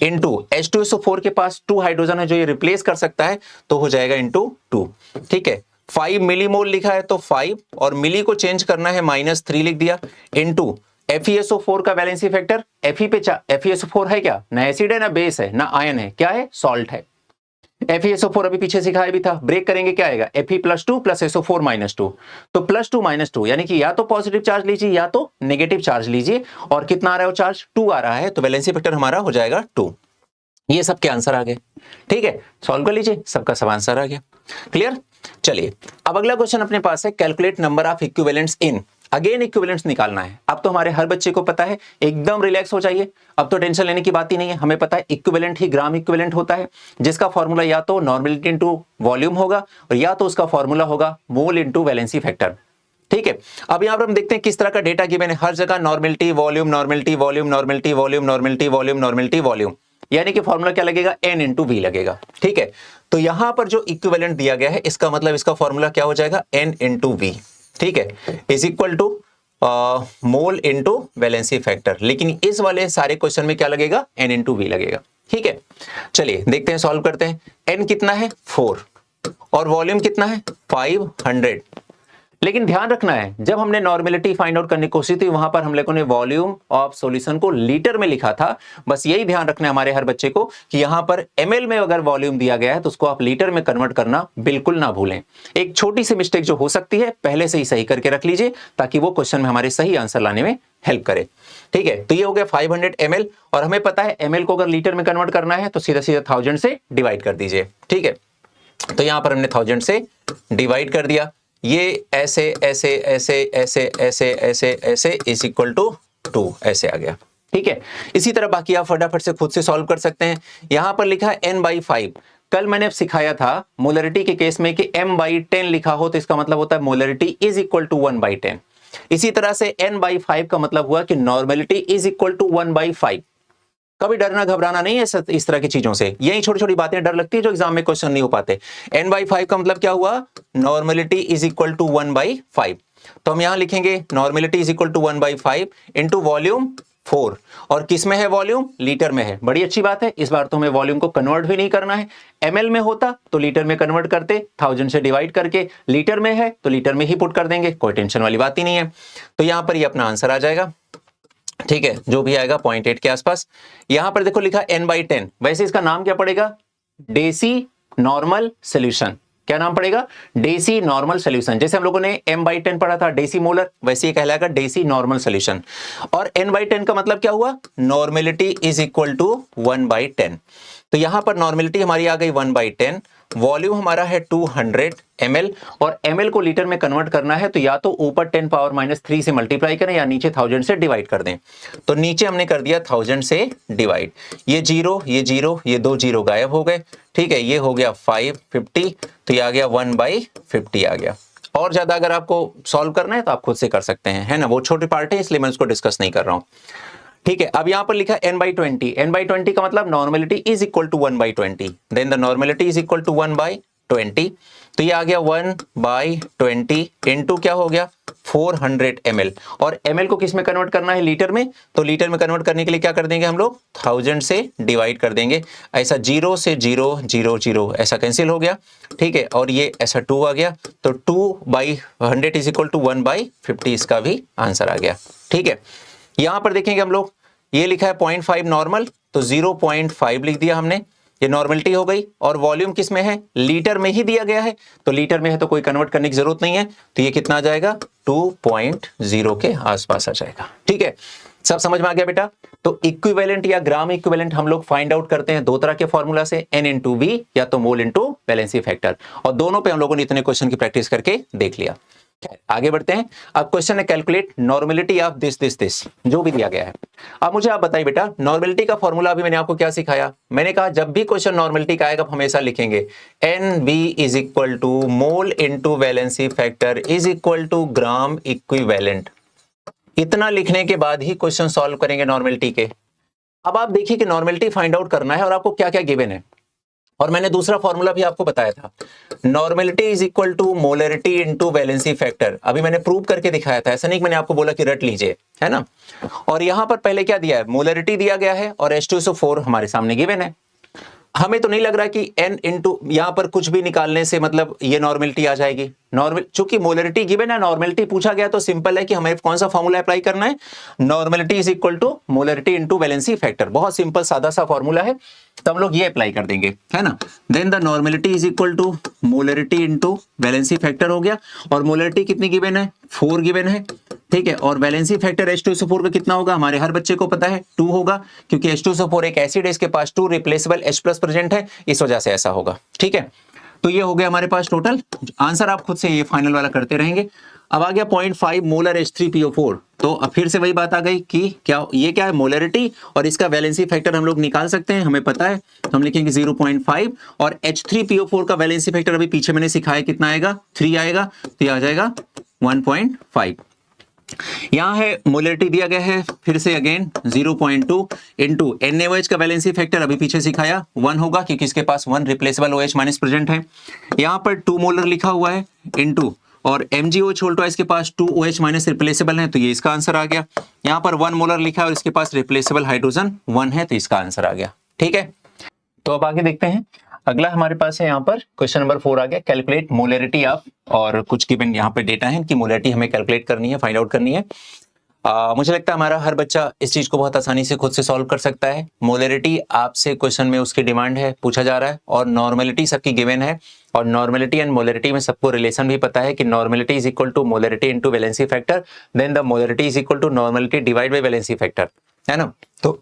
Speaker 1: इंटू H2SO4 के पास 2 हाइड्रोजन है जो ये रिप्लेस कर सकता है, तो हो जाएगा इंटू 2। ठीक है, 5 मिलीमोल लिखा है तो 5 और मिली को चेंज करना है -3 लिख दिया, इंटू FeSO4 का वैलेंसी फैक्टर, FeSO4 है क्या? ना एसिड है ना बेस है ना आयन है, क्या है? सॉल्ट है। FeSO4 अभी पीछे सिखाया भी था, ब्रेक करेंगे क्या आएगा? Fe+2 प्लस SO4 -2, तो +2 -2 यानी कि या तो पॉजिटिव चार्ज लीजिए या तो नेगेटिव चार्ज लीजिए, और कितना आ रहा है वो चार्ज? 2 आ रहा है, तो वैलेंसी फैक्टर हमारा हो जाएगा 2। ये सबके आंसर आ गए। ठीक है, सॉल्व कर लीजिए, सबका सब आंसर आ गया। क्लियर? चलिए अब अगला क्वेश्चन अपने पास है, calculate number of equivalents in. Again equivalents निकालना है। अब तो हमारे हर बच्चे को पता है, एकदम रिलैक्स हो जाइए, अब तो टेंशन लेने की बात ही नहीं है। हमें पता है इक्विवेलेंट ही ग्राम इक्विवेलेंट होता है, जिसका फॉर्मूला या तो नॉर्मेलिटी इंटू वॉल्यूम होगा और या तो उसका फॉर्मूला होगा मोल इंटू वैलेंसी फैक्टर। ठीक है, अब यहां पर हम देखते हैं किस तरह का डेटा गिवन है। हर जगह normality volume, normality volume, normality volume, normality volume, normality volume, यानी कि फॉर्मूला क्या लगेगा? n इंटू वी लगेगा। ठीक है, तो यहां पर जो इक्विवेलेंट दिया गया है इसका मतलब इसका फॉर्मूला क्या हो जाएगा? n into V. ठीक है, is equal to mole into valency factor. लेकिन इस वाले सारे क्वेश्चन में क्या लगेगा? n इंटू वी लगेगा। ठीक है, चलिए देखते हैं, सॉल्व करते हैं। n कितना है? 4 और वॉल्यूम कितना है? 500। लेकिन ध्यान रखना है, जब हमने नॉर्मेलिटी फाइंड आउट करने की कोशिश की वहां पर हम लोगों ने वॉल्यूम ऑफ सॉल्यूशन को लीटर में लिखा था। बस यही ध्यान रखना है हमारे हर बच्चे को कि यहां पर ml में अगर वॉल्यूम दिया गया है तो उसको आप लीटर में कन्वर्ट करना बिल्कुल ना भूलें। एक छोटी सी मिस्टेक जो हो सकती है पहले से ही सही करके रख लीजिए, ताकि वो क्वेश्चन में हमारे सही आंसर लाने में हेल्प करे। ठीक है, तो ये हो गया 500 ml, और हमें पता है ml को अगर लीटर में कन्वर्ट करना है तो सीधा सीधा 1000 से डिवाइड कर दीजिए। ठीक है, तो यहां पर हमने 1000 से डिवाइड कर दिया, ये ऐसे ऐसे ऐसे ऐसे ऐसे ऐसे ऐसे इज इक्वल टू 2 ऐसे आ गया। ठीक है, इसी तरह बाकी आप फटाफट से खुद से सॉल्व कर सकते हैं। यहां पर लिखा है n/5। कल मैंने सिखाया था मोलरिटी के केस में कि m/10 लिखा हो तो इसका मतलब होता है मोलरिटी इज इक्वल टू 1/10। इसी तरह से n/5 का मतलब हुआ कि नॉर्मेलिटी इज इक्वल टू 1/5। कभी डरना घबराना नहीं है इस तरह की चीजों से, यही छोटी छोटी बातें डर लगती है जो एग्जाम में क्वेश्चन नहीं हो पाते। n/5 का मतलब क्या हुआ? Normality is equal to 1/5। तो हम यहां लिखेंगे normality is equal to 1/5 into volume 4, और किस में है वॉल्यूम? लीटर में है। बड़ी अच्छी बात है, इस बार तो हमें वॉल्यूम को कन्वर्ट भी नहीं करना है। ml में होता तो लीटर में कन्वर्ट करते, 1000 से डिवाइड करके। लीटर में है तो लीटर में ही पुट कर देंगे, कोई टेंशन वाली बात ही नहीं है। तो यहां पर ये अपना आंसर आ जाएगा। ठीक है, जो भी आएगा 0.8 के आसपास। यहां पर देखो लिखा n/10, वैसे इसका नाम क्या पड़ेगा? Deci normal solution. क्या नाम पड़ेगा? Deci normal solution. जैसे हम लोगों ने m/10 पढ़ा था डेसी मोलर, वैसे ये कहलाएगा डेसी नॉर्मल सॉल्यूशन। और n/10 का मतलब क्या हुआ? Normality is equal to 1/10। तो यहां पर नॉर्मेलिटी हमारी आ गई 1/10, वॉल्यूम हमारा है 200 ml और ml को लीटर में कन्वर्ट करना है तो या तो ऊपर 10⁻³ से मल्टीप्लाई करें या नीचे 1000 से डिवाइड कर दें। तो नीचे हमने कर दिया 1000 से डिवाइड, ये जीरो ये 2 जीरो गायब हो गए, ठीक है। ये हो गया 550, तो ये आ गया 1/50 आ गया। और ज्यादा अगर आपको सॉल्व करना है तो आप खुद से कर सकते हैं, है ना, वो छोटी पार्ट है इसलिए मैं उसको डिस्कस नहीं कर रहा हूं, ठीक है। अब यहां पर लिखा n/20, n/20 का मतलब normality is equal to 1/20, then the normality is equal to 1/20, तो ये आ गया 1/20 इनटू क्या हो गया 400 ml, और ml को किस में कन्वर्ट करना है, लीटर में, तो लीटर में कन्वर्ट करने के लिए क्या कर देंगे हम लोग 1000 से डिवाइड कर देंगे, ऐसा 0 से 0 0 0 ऐसा कैंसिल हो गया, ठीक है, और ये ऐसा 2 आ गया, तो 2/100 इज इक्वल टू 1/50 इसका भी आंसर आ गया, ठीक है। यहां पर देखेंगे हम लोग, ये लिखा है 0.5 नॉर्मल, तो 0.5 लिख दिया हमने, ये नॉर्मलिटी हो गई, और वॉल्यूम किस में है, लीटर में ही दिया गया है, तो लीटर में है तो कोई कन्वर्ट करने की जरूरत नहीं है, तो ये कितना आ जाएगा 2.0 के आसपास आ जाएगा, ठीक है। सब समझ में आ गया बेटा। तो इक्विवेलेंट या ग्राम इक्विवेलेंट हम लोग फाइंड आउट करते हैं दो तरह के फॉर्मूला से, N/V या तो मोल इंटू वैलेंसी फैक्टर, और दोनों पे हम लोगों ने इतने क्वेश्चन की प्रैक्टिस करके देख लिया। आगे बढ़ते हैं। अब क्वेश्चन है कैलकुलेट नॉर्मेलिटी ऑफ दिस जो भी दिया गया है। अब मुझे आप बताइए बेटा, नॉर्मेलिटी का फॉर्मूला अभी मैंने आपको क्या सिखाया, मैंने कहा जब भी क्वेश्चन नॉर्मेलिटी का आएगा हमेशा लिखेंगे NV is equal to mole into valency factor is equal to gram equivalent. इतना लिखने के बाद ही क्वेश्चन सॉल्व करेंगे नॉर्मेलिटी के। अब आप देखिए कि नॉर्मेलिटी फाइंड आउट करना है और आपको क्या क्या गिवन है, और मैंने दूसरा फॉर्मूला भी आपको बताया था, normality is equal to molarity into valency factor. अभी मैंने प्रूव करके दिखाया था, ऐसा नहीं कि मैंने आपको बोला कि रट लीजिए, है ना। और यहां पर पहले क्या दिया है, मोलरिटी दिया गया है और H2SO4 हमारे सामने गिवन है। हमें तो नहीं लग रहा कि n इंटू यहां पर कुछ भी निकालने से मतलब ये नॉर्मेलिटी आ जाएगी। नॉर्मल चूंकि मोलरिटी गिवन है, नॉर्मेलिटी पूछा गया, तो सिंपल है कि हमें कौन सा फॉर्मूला अप्लाई करना है, normality is equal to molarity into valency factor. बहुत सिंपल सादा सा फॉर्मूला है, तो हम लोग ये अप्लाई कर देंगे, है ना। Then the normality is equal to molarity into valency factor हो गया, और मोलरिटी कितनी गिवन है 4 गिवन है, ठीक है, और वैलेंसी फैक्टर H2SO4 का कितना होगा, हमारे हर बच्चे को पता है 2 होगा, क्योंकि H2SO4 एक एसिड है, इसके पास 2 रिप्लेसेबल H+ प्रेजेंट है, इस वजह से ऐसा होगा, ठीक है। तो ये हो गया हमारे पास टोटल आंसर, आप खुद से ये फाइनल वाला करते रहेंगे। अब आ गया 0.5 मोलर H3PO4, तो अब फिर से वही बात आ गई कि क्या ये क्या है मोलरिटी, और इसका वैलेंसी फैक्टर हम लोग निकाल सकते हैं, हमें पता है, तो हम लिखेंगे 0.5, और H3PO4 का वैलेंसी फैक्टर अभी पीछे मैंने सिखाया कितना आएगा 3 आएगा, तो ये आ जाएगा 1.5। यहां है मोलरिटी दिया गया है, फिर से अगेन 0.2 इनटू NaOH का वैलेंसी फैक्टर अभी पीछे सिखाया 1 होगा, क्योंकि इसके पास 1 रिप्लेसेबल OH माइनस प्रेजेंट है। यहां पर 2 मोलर लिखा हुआ है इनटू, और MgOH होल्टो इसके पास 2 OH माइनस रिप्लेसेबल है, तो ये इसका आंसर आ गया। यहां पर 1 मोलर लिखा है और इसके पास रिप्लेसेबल हाइड्रोजन 1 है, तो इसका आंसर आ गया, ठीक है। तो अब आगे देखते हैं, अगला हमारे पास है यहाँ पर क्वेश्चन नंबर 4 आ गया, कैलकुलेट मोलरिटी ऑफ, और कुछ गिवन यहाँ पे डेटा है कि मोलरिटी हमें कैलकुलेट करनी है, फाइंड आउट करनी है। मुझे लगता है हमारा हर बच्चा इस चीज को बहुत आसानी से खुद से सॉल्व कर सकता है। मोलरिटी आपसे क्वेश्चन में उसकी डिमांड है, पूछा जा रहा है, और नॉर्मेलिटी सबकी गिवन है, और नॉर्मेलिटी एंड मोलरिटी में सबको रिलेशन भी पता है कि normality is equal to molarity into valency factor, then the molarity is equal to normality divide by valency factor, है ना। तो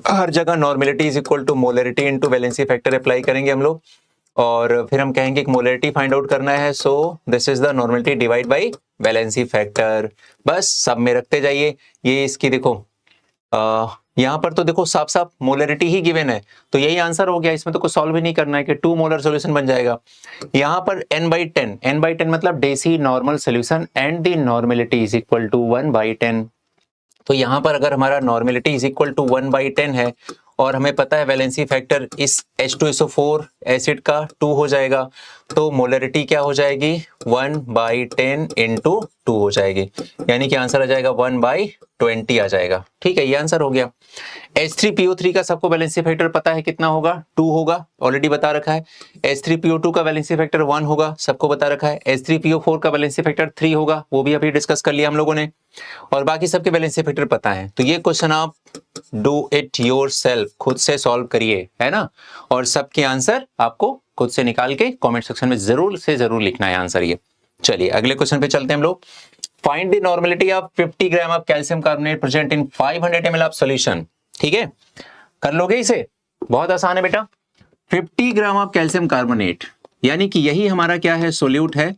Speaker 1: हर जगह normality is equal to molarity into valency factor apply करेंगे हम लोग, और फिर हम कहेंगे कि मोलरिटी फाइंड आउट करना है, so this is the normality divide by valency factor. बस सब में रखते जाइए। ये इसकी देखो यहाँ पर तो देखो साफ साफ मोलरिटी ही गिवन है, तो यही आंसर हो गया, इसमें तो कुछ सॉल्व भी नहीं करना है कि 2 मोलर सॉल्यूशन बन जाएगा। यहाँ पर n/10 मतलब deci normal solution, and the normality is equal to 1/10। तो यहाँ पर अगर हमारा नॉर्मेलिटी इज इक्वल टू 1/10 है, और हमें पता है वैलेंसी फैक्टर इस H2SO4 एसिड का 2 हो जाएगा, तो मोलरिटी क्या हो जाएगी 1/10 इंटू 2 हो जाएगी, यानी कि आंसर आ जाएगा 1/20 आ जाएगा, ठीक है, ये आंसर हो गया। H3PO3 का सबको वैलेंसी फैक्टर पता है कितना होगा, 2 होगा, ऑलरेडी बता रखा है। H3PO2 का वैलेंसी फैक्टर 1 होगा, सबको बता रखा है। H3PO4 का वैलेंसी फैक्टर 3 होगा, वो भी अभी डिस्कस कर लिया हम लोगों ने, और बाकी सबके वैलेंसी फैक्टर पता है। तो ये क्वेश्चन आप डू इट योरसेल्फ, खुद से सॉल्व करिए, है ना, और सबके आंसर आपको खुद से निकाल के कमेंट सेक्शन में जरूर से जरूर लिखना है आंसर ये। चलिए अगले क्वेश्चन पे चलते हैं हम लोग। Find the normality of 50 gram of calcium carbonate present in 500 ml of solution. ठीक है, कर लोगे इसे, बहुत आसान है बेटा। 50 ग्राम ऑफ कैल्शियम कार्बोनेट यानी कि यही हमारा क्या है, सोल्यूट है।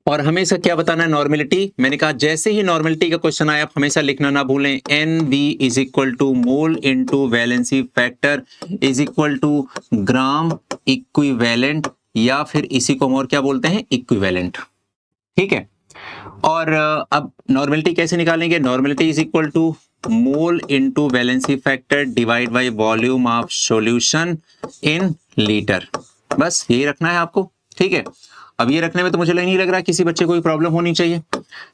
Speaker 1: और हमेशा क्या बताना है, नॉर्मेलिटी। मैंने कहा जैसे ही नॉर्मेलिटी का क्वेश्चन आए आप हमेशा लिखना ना भूलें, NB is equal to mole into valency factor is equal to gram equivalent, या फिर इसी को हम और क्या बोलते हैं, इक्विवेलेंट। ठीक है। और अब नॉर्मेलिटी कैसे निकालेंगे, normality is equal to mole into valency factor divide by volume of solution in litre. बस यही रखना है आपको। ठीक है। अब ये रखने में तो मुझे नहीं लग रहा किसी बच्चे को कोई प्रॉब्लम होनी चाहिए।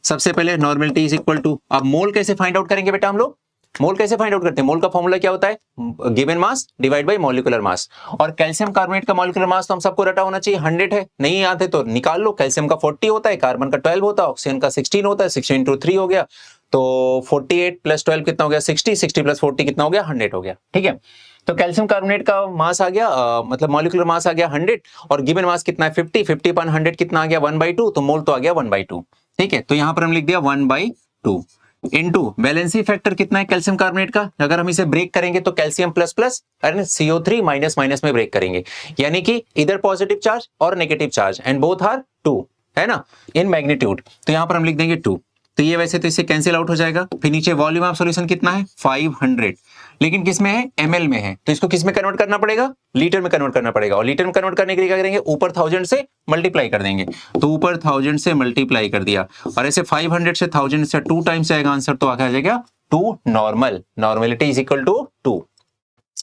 Speaker 1: सबसे पहले नॉर्मेलिटी इज इक्वल टू, अब मोल कैसे फाइंड आउट करेंगे बेटा हम लोग, मोल कैसे फाइंड आउट करते हैं, मोल का फॉर्मूला क्या होता है, given mass divide bye molecular mass. और कैल्शियम कार्बोनेट का मॉलिक्यूलर मास तो हम सबको रटा होना चाहिए, 100 है, नहीं याद है तो निकाल लो। कैल्शियम का 40 होता है, कार्बन का 12 होता है, ऑक्सीजन का 16 होता है, 16 इंटू 3 हो गया, तो 48 प्लस 12 कितना हो गया, 60, 60 प्लस 40 कितना हो गया, 100 हो गया। ठीक है। तो कैल्शियम कार्बोनेट का मास आ गया, मतलब मॉलिक्यूलर मास आ गया 100, और गिवन मास कितना है 50, 50 पर 100 कितना आ गया 1/2, तो मोल तो आ गया 1/2। ठीक है। तो यहां पर हम लिख दिया 1/2 इनटू वैलेंसी फैक्टर कितना है कैल्शियम कार्बोनेट का, अगर हम इसे ब्रेक करेंगे तो कैल्शियम प्लस प्लस, अरे CO3 माइनस माइनस में ब्रेक करेंगे, यानी कि इधर पॉजिटिव चार्ज और negative charge, and both are 2, है ना, इन मैग्नीट्यूड। तो यहां पर हम लिख देंगे 2, तो ये वैसे तो इससे कैंसिल आउट हो जाएगा। फिर नीचे वॉल्यूम ऑफ सॉल्यूशन कितना है 500, लेकिन किस में है, ml में है, तो इसको किस में कन्वर्ट करना पड़ेगा, लीटर में कन्वर्ट करना पड़ेगा। और लीटर में कन्वर्ट करने के लिए क्या करेंगे, ऊपर 1000 से मल्टीप्लाई कर देंगे, तो ऊपर 1000 से मल्टीप्लाई कर दिया, और ऐसे 500 से 1000 से 2 टाइम्स आएगा आंसर, तो आ जाएगा 2 normal, normality is equal to 2।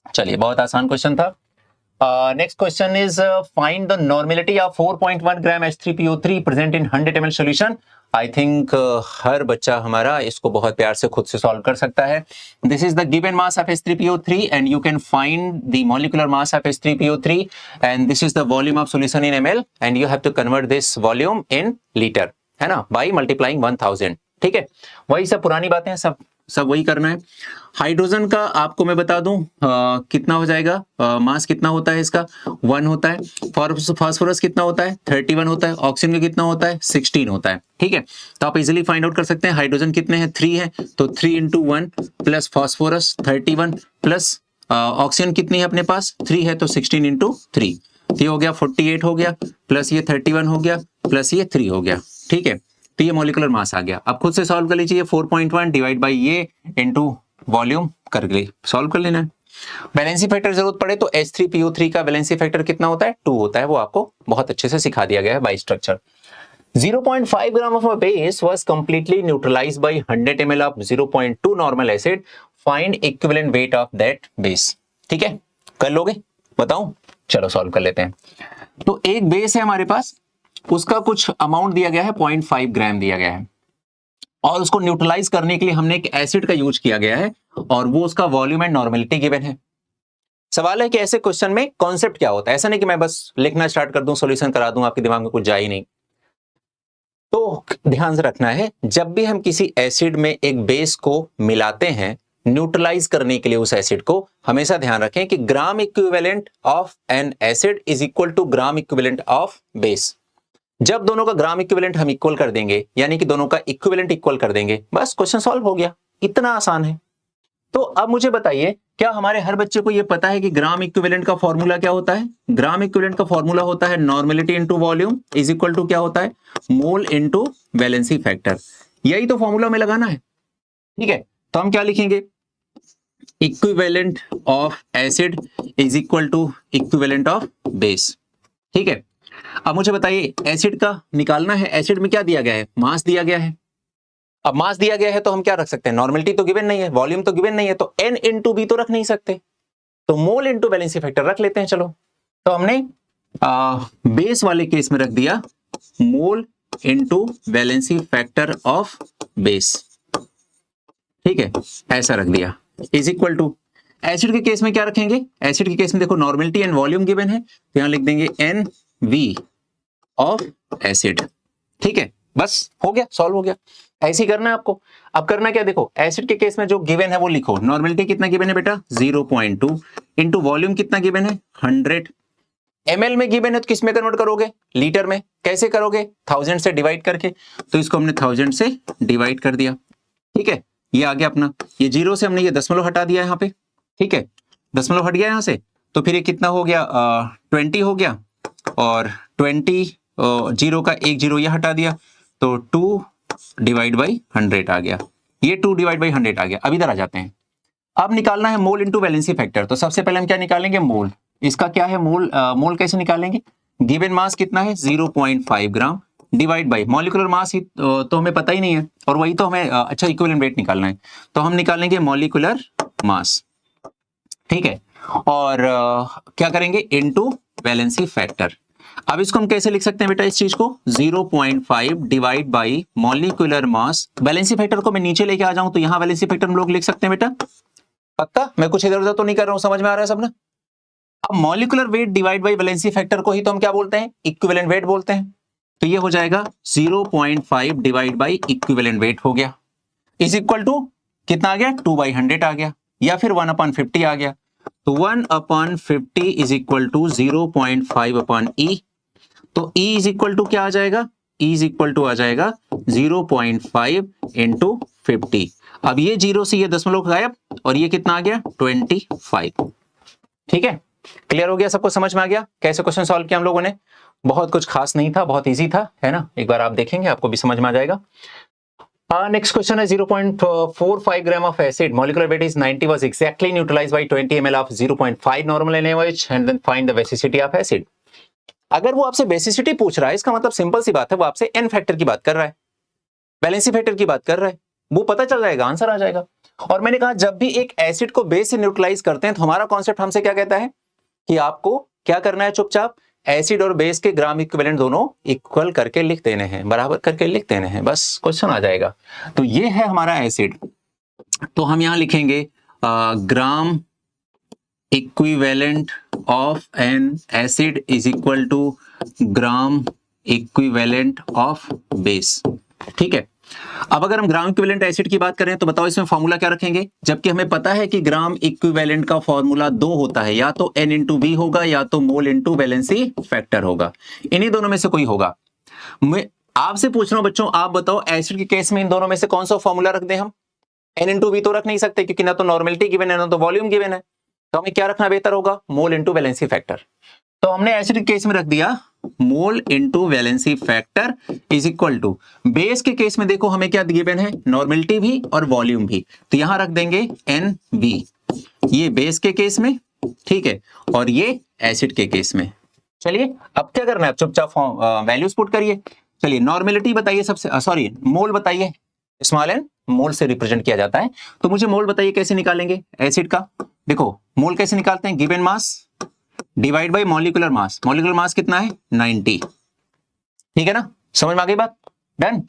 Speaker 1: चलिए, बहुत आसान क्वेश्चन था। Next question is find the normality of 4.1 gram H3PO3 present in 100 ml solution. I think हर बच्चा हमारा इसको बहुत प्यार से खुद से सॉल्व कर सकता है। This is the given mass of H3PO3 and you can find the molecular mass of H3PO3 and this is the volume of solution in ml and you have to convert this volume in litre, है ना, बाय मल्टीप्लाइंग 1000। ठीक है, वही सब पुरानी बातें हैं, सब वही करना है। हाइड्रोजन का आपको मैं बता दूं कितना हो जाएगा, मास कितना होता है इसका 1 होता है। फास्फोरस कितना होता है 31 होता है। ऑक्सीजन का कितना होता है 16 होता है। ठीक है, तो आप इजीली फाइंड आउट कर सकते हैं हाइड्रोजन कितने हैं 3 है, तो 3 × 1 प्लस फास्फोरस 31 प्लस ऑक्सीजन कितनी है अपने पास 3 है, तो 16 × 3, ये हो गया 48 हो गया, प्लस ये 31 हो गया, प्लस ये 3 हो गया। ठीक है, तो ये मॉलिक्यूलर मास आ गया। अब खुद से सॉल्व कर लीजिए, 4.1 डिवाइड बाई ये इनटू वॉल्यूम करके सॉल्व कर लेना है। बैलेंसी फैक्टर जरूरत पड़े तो H3PO3 का बैलेंसी फैक्टर कितना होता है 2 होता है, वो आपको बहुत अच्छे से सिखा दिया गया है by structure. 0.5 gram of a base was completely neutralised by 100 ml of 0.2 normal acid, find equivalent weight of that base. ठीक है, कर लोगे, बताऊं, चलो सॉल्व कर लेते हैं। तो एक बेस है हमारे पास, उसका कुछ अमाउंट दिया गया है 0.5 ग्राम दिया गया है, और उसको न्यूट्रलाइज करने के लिए हमने एक एसिड का यूज किया गया है, और वो उसका वॉल्यूम एंड नॉर्मेलिटी गिवन है। सवाल है कि ऐसे क्वेश्चन में कॉन्सेप्ट क्या होता है, ऐसा नहीं कि मैं बस लिखना स्टार्ट कर दूं सॉल्यूशन करा दूं आपके दिमाग में कुछ जाए ही नहीं। तो ध्यान से रखना है, जब भी हम किसी एसिड में एक बेस को मिलाते हैं न्यूट्रलाइज करने के लिए उस एसिड को, हमेशा ध्यान रखें कि gram equivalent of an acid is equal to gram equivalent of base. जब दोनों का ग्राम इक्विवेलेंट हम इक्वल कर देंगे, यानी कि दोनों का इक्विवेलेंट इक्वल कर देंगे, बस क्वेश्चन सॉल्व हो गया, इतना आसान है। तो अब मुझे बताइए, क्या हमारे हर बच्चे को यह पता है कि ग्राम इक्विवेलेंट का फॉर्मूला क्या होता है? ग्राम इक्विवेलेंट का फॉर्मूला होता है normality into volume is equal to क्या होता है, मोल इनटू वैलेंसी फैक्टर। यही तो फॉर्मूला में लगाना है। ठीक है, तो हम क्या लिखेंगे, equivalent of acid is equal to equivalent of base. ठीक है, अब मुझे बताइए एसिड का निकालना है, एसिड में क्या दिया गया है, मास दिया गया है। अब मास दिया गया है तो हम क्या रख सकते हैं, नॉर्मेलिटी तो गिवन नहीं है, वॉल्यूम तो गिवन नहीं है, तो n इंटू बी तो रख नहीं सकते, तो मोल इंटू वैलेंसी फैक्टर रख लेते हैं। चलो, तो हमने बेस वाले केस में रख दिया mole into valency factor of base. ठीक है, ऐसा रख दिया, इज इक्वल टू एसिड के केस में क्या रखेंगे, एसिड के केस में देखो नॉर्मेलिटी एंड वॉल्यूम गिवन है, तो यहां लिख देंगे NV ऑफ एसिड। ठीक है, बस हो गया, सॉल्व हो गया। ऐसे ही करना है आपको। अब करना क्या, देखो एसिड के केस में जो गिवन है वो लिखो, नॉर्मेलिटी कितना गिवन है बेटा 0.2 इंटू वॉल्यूम कितना गिवन है 100, ml में गिवन है तो किस में कन्वर्ट करोगे, लीटर में। कैसे करोगे, 1000 से डिवाइड करके, तो इसको हमने 1000 से डिवाइड कर दिया। ठीक है, ये आ गया अपना, ये 0 से हमने ये दशमलव हटा दिया यहाँ पे। ठीक है, दशमलव हट गया यहाँ से, तो फिर ये कितना हो गया 20 हो गया, और 20 जीरो का एक जीरो ये हटा दिया तो 2 डिवाइड बाई 100 आ गया, ये 2 डिवाइड बाई 100 आ गया। अब इधर आ जाते हैं, अब निकालना है मोल इनटू वैलेंसी फैक्टर। तो सबसे पहले हम क्या निकालेंगे, मोल। इसका क्या है मोल, मोल कैसे निकालेंगे, गिवन मास कितना है 0.5 gram divide by molecular mass ही तो हमें पता ही नहीं है, और वही तो हमें अच्छा इक्विवेलेंट वेट निकालना है, तो हम निकालेंगे मॉलिक्यूलर मास, ठीक है। और क्या करेंगे, इनटू वैलेंसी फैक्टर। अब इसको हम कैसे लिख सकते हैं बेटा, इस चीज को 0.5 divide by molecular mass. Valency factor को मैं नीचे लेके आ जाऊं तो यहां वैलेंसी फैक्टर हम लोग लिख सकते हैं बेटा, पक्का? मैं कुछ इधर उधर तो नहीं कर रहा हूं, समझ में आ रहा है सब ना? अब molecular weight divide by valency factor को ही तो हम क्या बोलते हैं, इक्विवेलेंट वेट बोलते हैं। तो ये हो जाएगा 0.5 डिवाइड बाई इक्विवेलेंट वेट हो गया, इज इक्वल टू कितना आ गया, 2/100 आ गया, या फिर 1/50 आ गया। तो 1/50 इज इक्वल टू 0.5/E। तो E इज इक्वल टू क्या आ जाएगा, E इज इक्वल टू आ जाएगा 0.5 इंटू 50। अब ये जीरो से ये दशमलव गायब, और ये कितना आ गया 25। ठीक है, क्लियर हो गया, सबको समझ में आ गया कैसे क्वेश्चन सॉल्व किया हम लोगों ने? बहुत कुछ खास नहीं था, बहुत इजी था, है ना? एक बार आप देखेंगे आपको भी समझ में आ जाएगा। नेक्स्ट क्वेश्चन है 0.45 gram of acid, molecular weight is 90, was exactly neutralized by 20 ml of 0.5 normal NaOH and then find the basicity of acid। अगर वो आपसे बेसिसिटी पूछ रहा है, इसका मतलब सिंपल सी बात है, वो आपसे एन फैक्टर की बात कर रहा है, वैलेंसी फैक्टर की बात कर रहा है, वो पता चल जाएगा, आंसर आ जाएगा। और मैंने कहा जब भी एक एसिड को बेस से न्यूट्रलाइज करते हैं तो हमारा कॉन्सेप्ट हमसे क्या कहता है कि आपको क्या करना है, चुपचाप एसिड और बेस के ग्राम इक्विवेलेंट दोनों इक्वल करके लिख देने हैं, बराबर करके लिख देने हैं, बस क्वेश्चन आ जाएगा। तो ये है हमारा एसिड, तो हम यहां लिखेंगे gram equivalent of an acid is equal to gram equivalent of base, ठीक है। अब अगर हम ग्राम इक्विवेलेंट एसिड की बात करें तो बताओ इसमें फॉर्मूला क्या रखेंगे, जबकि हमें पता है कि ग्राम इक्विवेलेंट का फॉर्मूला दो होता है, या तो N इंटू वी होगा या तो मोल इंटू वैलेंसी फैक्टर होगा, इन्हीं दोनों में से कोई होगा। मैं आपसे पूछ रहा हूं बच्चों, आप बताओ एसिड के केस में इन दोनों में से कौन सा फॉर्मूला रख दें हम? N इंटू वी तो रख नहीं सकते, क्योंकि ना तो नॉर्मेलिटी गिवन है ना तो वॉल्यूम गिवन है, तो हमें क्या रखना बेहतर होगा, मोल इंटू वैलेंसी फैक्टर। तो हमने एसिड के केस में रख दिया mole into valency factor is equal to, base के केस में देखो हमें क्या गिवन है, नॉर्मेलिटी भी और वॉल्यूम भी, तो यहां रख देंगे NV, ये बेस के केस में, ठीक है, और ये एसिड के केस में। चलिए अब क्या करना है, चुपचाप वैल्यूज पुट करिए। चलिए नॉर्मेलिटी बताइए सबसे, सॉरी मोल बताइए, स्मॉल एन मोल से रिप्रेजेंट किया जाता है, तो मुझे मोल बताइए कैसे निकालेंगे एसिड का। देखो मोल कैसे निकालते हैं, given mass divide bye molecular mass, molecular mass कितना है 90, ठीक है ना, समझ में आ गई बात, डन,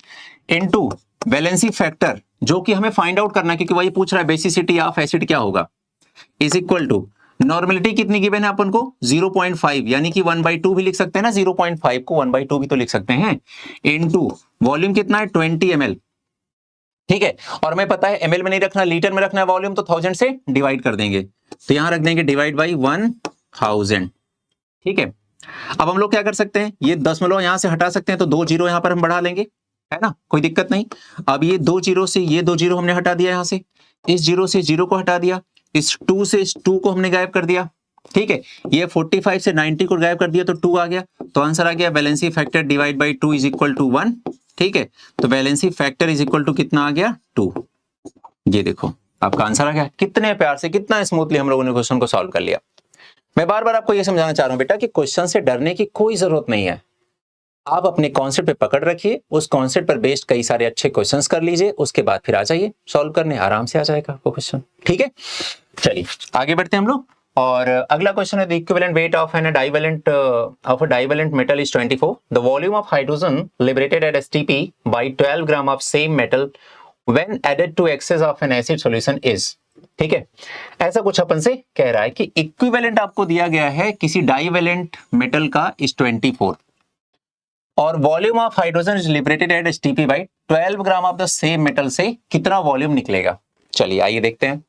Speaker 1: इनटू वैलेंसी फैक्टर जो कि हमें फाइंड आउट करना है, क्योंकि वही पूछ रहा है बेसिसिटी ऑफ एसिड क्या होगा, इज इक्वल टू नॉर्मेलिटी कितनी गिवन है अपन को 0.5, यानी कि 1/2 भी लिख सकते हैं ना, 0.5 को 1/2 भी तो लिख सकते हैं, इनटू वॉल्यूम कितना है 20 ml, ठीक है, और हमें पता है ml में नहीं रखना, लीटर में रखना है वॉल्यूम, तो 1000 से डिवाइड कर देंगे, तो यहां रख देंगे डिवाइड बाई 1000, ठीक है। अब हम लोग क्या कर सकते हैं, ये दशमलव यहां से हटा सकते हैं, तो 2 जीरो यहां पर हम बढ़ा लेंगे, है ना, कोई दिक्कत नहीं। अब ये 2 जीरो से ये 2 जीरो हमने हटा दिया, यहां से इस जीरो से जीरो को हटा दिया, इस 2 से इस 2 को हमने गायब कर दिया, ठीक है, ये 45 से 90 को गायब कर दिया तो 2 आ गया, तो आंसर आ गया valency factor divide by 2 is equal to 1, ठीक है, तो valency factor is equal to कितना आ गया 2। ये देखो आपका आंसर आ गया, कितने प्यार से कितना स्मूथली हम लोगों ने क्वेश्चन को सॉल्व कर लिया। मैं बार बार आपको ये समझाना चाह रहा हूं बेटा कि क्वेश्चन से डरने की कोई जरूरत नहीं है, आप अपने कॉन्सेप्ट पे पकड़ रखिए, उस कॉन्सेप्ट पर बेस्ड कई सारे अच्छे क्वेश्चंस कर लीजिए, उसके बाद फिर आ जाइए सॉल्व करने, आराम से आ जाएगा आपको क्वेश्चन, ठीक है। चलिए आगे बढ़ते हैं हम लोग, और अगला क्वेश्चन है the equivalent weight of an divalent metal is 24, the volume of hydrogen liberated at STP by 12 gram of same metal when added to excess of an acid solution is, ठीक है। ऐसा कुछ अपन से कह रहा है कि इक्विवेलेंट आपको दिया गया है किसी डाइवेलेंट मेटल का इज 24, और volume of hydrogen is liberated at STP by 12 gram of the same metal से कितना वॉल्यूम निकलेगा। चलिए आइए देखते हैं,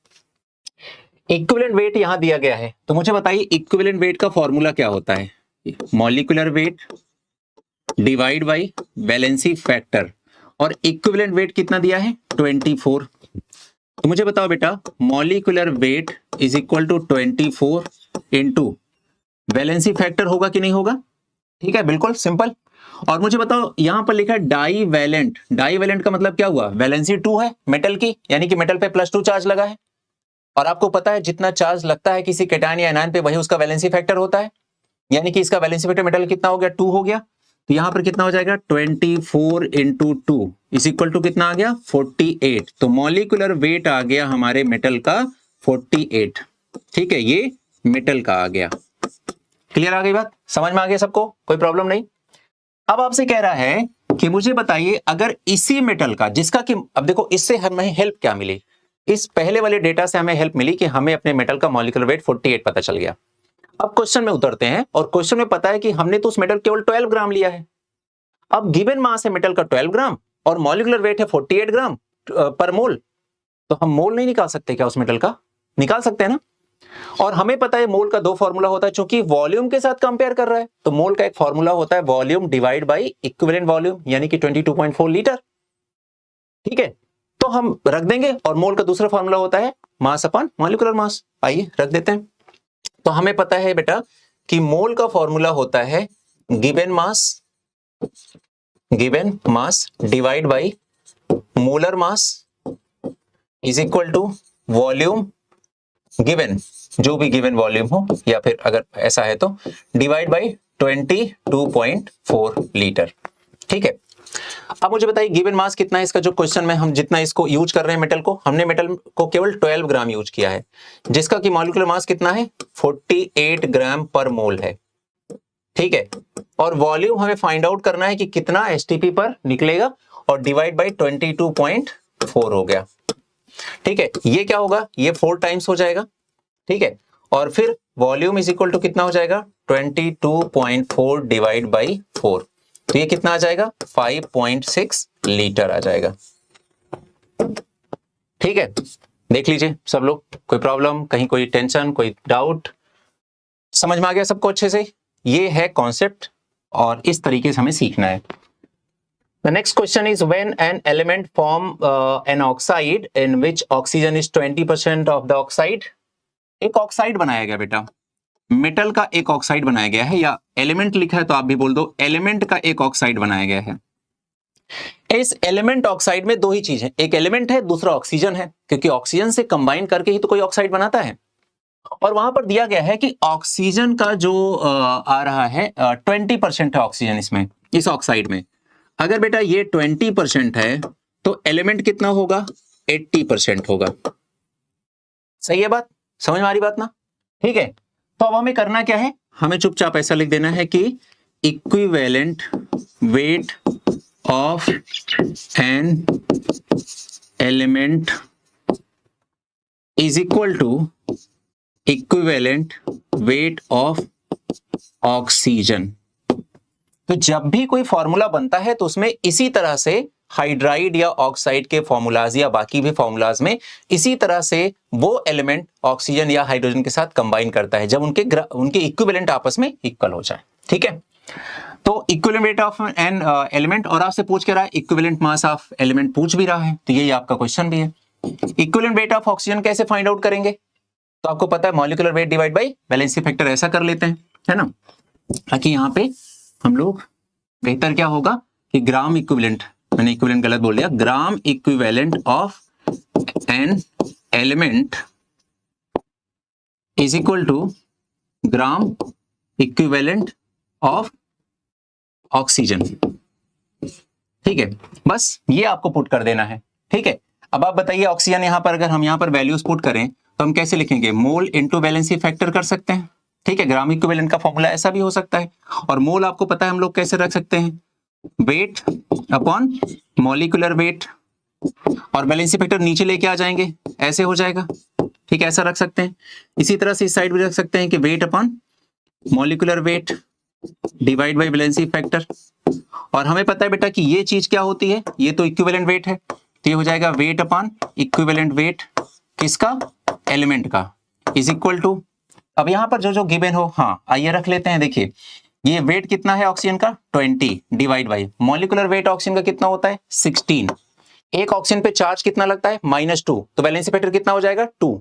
Speaker 1: इक्विवेलेंट वेट यहां दिया गया है, तो मुझे बताइए इक्विवेलेंट वेट का फॉर्मूला क्या होता है, molecular weight divide by valency factor, और इक्विवेलेंट वेट कितना दिया है 24, तो मुझे बताओ बेटा molecular weight is equal to 24 into valency factor होगा कि नहीं होगा, ठीक है, बिल्कुल सिंपल। और मुझे बताओ यहां पर लिखा है डाईवैलेंट, डाईवैलेंट का मतलब क्या हुआ, वैलेंसी 2 है मेटल की, यानी कि मेटल पे +2 चार्ज लगा है। और आपको पता है जितना चार्ज लगता है किसी केटायन या एनायन पे वही उसका वैलेंसी फैक्टर होता है, यानी कि इसका वैलेंसी फैक्टर मेटल कितना हो गया, 2 हो गया। तो यहां पर कितना हो जाएगा, 24 इंटू 2 इज इक्वल टू कितना आ गया, 48। तो मॉलिक्यूलर वेट आ गया हमारे मेटल का 48। ठीक है, ये मेटल का आ गया। क्लियर आ गई बात, समझ में आ गया सबको, कोई प्रॉब्लम नहीं। अब आपसे कह रहा है कि मुझे बताइए अगर इसी मेटल का, जिसका कि अब देखो इससे हमें हेल्प क्या मिली, इस पहले वाले डेटा से हमें हेल्प मिली कि हमें अपने मेटल का मॉलिक्यूलर वेट 48 पता चल गया। अब क्वेश्चन में उतरते हैं, और क्वेश्चन में पता है कि हमने तो उस मेटल केवल 12 ग्राम लिया है। अब गिवन मास है मेटल का 12 ग्राम और मॉलिक्यूलर वेट है 48 ग्राम पर मोल, तो हम मोल नहीं निकाल सकते क्या उस मेटल का, निकाल सकते हैं ना। और हमें पता है मोल का 2 फॉर्मूला होता है, क्योंकि वॉल्यूम के साथ कंपेयर कर रहा है, तो मोल का एक फॉर्मूला होता है volume divide by equivalent volume, यानी कि 22.4 लीटर। ठीक है, तो हम रख देंगे, और मोल का दूसरा फॉर्मूला होता है मास अपॉन मॉलिक्यूलर मास। आइए रख देते हैं। तो हमें पता है बेटा कि मोल का फॉर्मूला होता है given mass divide by molar mass is equal to volume given, जो भी गिवन वॉल्यूम हो, या फिर अगर ऐसा है तो डिवाइड बाय 22.4 लीटर। ठीक है, अब मुझे बताइए गिवन मास कितना है इसका, जो क्वेश्चन में हम जितना इसको यूज कर रहे हैं मेटल को, हमने मेटल को केवल 12 ग्राम यूज किया है, जिसका कि मॉलिक्यूलर मास कितना है 48 ग्राम पर मोल है। ठीक है, और वॉल्यूम हमें फाइंड आउट करना है कि कितना एसटीपी पर निकलेगा, और डिवाइड बाय 22.4 हो गया। ठीक है, ये क्या होगा, ये 4 टाइम्स हो जाएगा। ठीक है, और फिर वॉल्यूम इज इक्वल टू कितना हो जाएगा, 22.4 डिवाइड बाई 4, तो ये कितना आ जाएगा 5.6 लीटर आ जाएगा। ठीक है, देख लीजिए सब लोग, कोई प्रॉब्लम, कहीं कोई टेंशन, कोई डाउट, समझ में आ गया सबको अच्छे से। ये है कॉन्सेप्ट, और इस तरीके से हमें सीखना है। The next question is when an element form an oxide in which oxygen is 20% of the oxide। एक ऑक्साइड बनाया गया बेटा, मेटल का एक ऑक्साइड बनाया गया है, या एलिमेंट लिखा है तो आप भी बोल दो, एलिमेंट का एक ऑक्साइड बनाया गया है। इस एलिमेंट ऑक्साइड में दो ही चीज है, एक एलिमेंट है, दूसरा ऑक्सीजन है, क्योंकि ऑक्सीजन से कंबाइन करके ही तो कोई ऑक्साइड बनाता है। और वहां पर दिया गया है कि ऑक्सीजन का जो आ रहा है 20% है ऑक्सीजन इसमें, इस ऑक्साइड में। अगर बेटा ये 20% है तो एलिमेंट कितना होगा, 80% होगा। सही है बात, समझ में आ रही बात ना। ठीक है, तो अब हमें करना क्या है, हमें चुपचाप ऐसा लिख देना है कि equivalent weight of an element is equal to equivalent weight of oxygen. तो जब भी कोई फॉर्मूला बनता है तो उसमें इसी तरह से हाइड्राइड या ऑक्साइड के फॉर्मूलाज या बाकी भी फॉर्मूलाज में इसी तरह से वो एलिमेंट ऑक्सीजन या हाइड्रोजन के साथ कंबाइन करता है, जब उनके इक्विवेलेंट आपस में इक्वल हो जाए। ठीक है, तो equivalent weight of an element, और आपसे पूछ के रहा है इक्विवेलेंट मास ऑफ एलिमेंट, पूछ भी रहा है, तो यही आपका क्वेश्चन भी है। इक्विवेलेंट वेट ऑफ ऑक्सीजन कैसे फाइंड आउट करेंगे, तो आपको पता है molecular weight divide by valency factor, ऐसा कर लेते हैं, है ना, ताकि यहाँ पे हम लोग बेहतर क्या होगा कि ग्राम इक्विवेलेंट, मैंने इक्विवेलेंट गलत बोल दिया, gram equivalent of an element is equal to gram equivalent of oxygen. ठीक है, बस ये आपको पुट कर देना है। ठीक है, अब आप बताइए ऑक्सीजन यहां पर अगर हम यहां पर वैल्यूज पुट करें तो हम कैसे लिखेंगे, मोल इनटू वैलेंसी फैक्टर कर सकते हैं। ठीक है, ग्राम इक्विवेलेंट का फॉर्मूला ऐसा भी हो सकता है, और मोल आपको पता है हम लोग कैसे रख सकते हैं, वेट अपॉन मॉलिक्यूलर वेट, और वैलेंसी फैक्टर नीचे लेके आ जाएंगे, ऐसे हो जाएगा। ठीक है, ऐसा रख सकते हैं। इसी तरह से इस साइड भी रख सकते हैं कि weight upon molecular weight divide by valency factor. और हमें पता है बेटा कि ये चीज क्या होती है, ये तो इक्विवेलेंट वेट है, तो ये हो जाएगा वेट अपॉन इक्विवेलेंट वेट किसका, एलिमेंट का, इज इक्वल टू, अब यहां पर जो जो गिवन हो, हाँ आइए रख लेते हैं। देखिए ये वेट कितना है ऑक्सीजन का 20 divide by molecular weight oxygen का कितना होता है 16, एक ऑक्सीजन पे चार्ज कितना लगता है -2, तो वैलेंसी फैक्टर कितना हो जाएगा 2।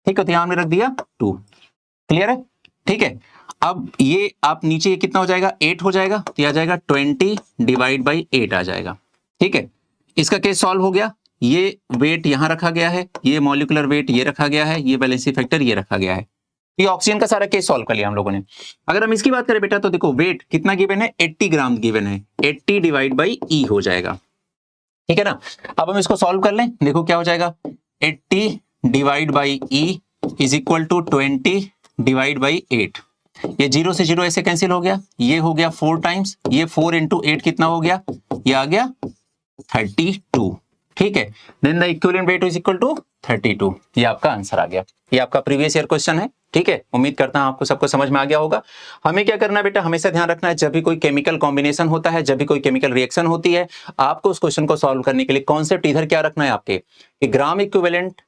Speaker 1: ठीक है, तो यहां में रख दिया 2। क्लियर है। ठीक है, अब ये आप नीचे कितना हो जाएगा, 8 हो जाएगा, तो आ जाएगा 20 डिवाइड बाई 8 आ जाएगा। ठीक है, इसका केस सॉल्व हो गया। ये वेट यहां रखा गया है, ये मॉलिक्यूलर वेट ये रखा गया है, ये वैलेंसी फैक्टर ये रखा गया है। ये ऑक्सीजन का सारा केस सॉल्व कर लिया हम लोगों ने। अगर हम इसकी बात करें बेटा, तो देखो वेट कितना गिवन है, 80 ग्राम गिवन है, 80 डिवाइड बाई ई हो जाएगा। ठीक है ना। अब हम इसको सॉल्व कर लें, देखो क्या हो जाएगा, 80 divide by E is equal to 20 divide by 8। ये 0 से 0 ऐसे कैंसिल हो गया, ये हो गया 4 टाइम्स, ये 4 इंटू 8 कितना हो गया, ये आ गया 32। ठीक है, then the equivalent weight is equal to 32। ये आपका आंसर आ गया। ये आपका प्रीवियस ईयर क्वेश्चन है। ठीक है, उम्मीद करता हूं आपको सबको समझ में आ गया होगा। हमें क्या करना है बेटा, हमेशा ध्यान रखना है, जब भी कोई केमिकल कॉम्बिनेशन होता है, जब भी कोई केमिकल रिएक्शन होती है, आपको उस क्वेश्चन को सॉल्व करने के लिए कॉन्सेप्ट इधर क्या रखना है आपके, कि ग्राम इक्विवेलेंट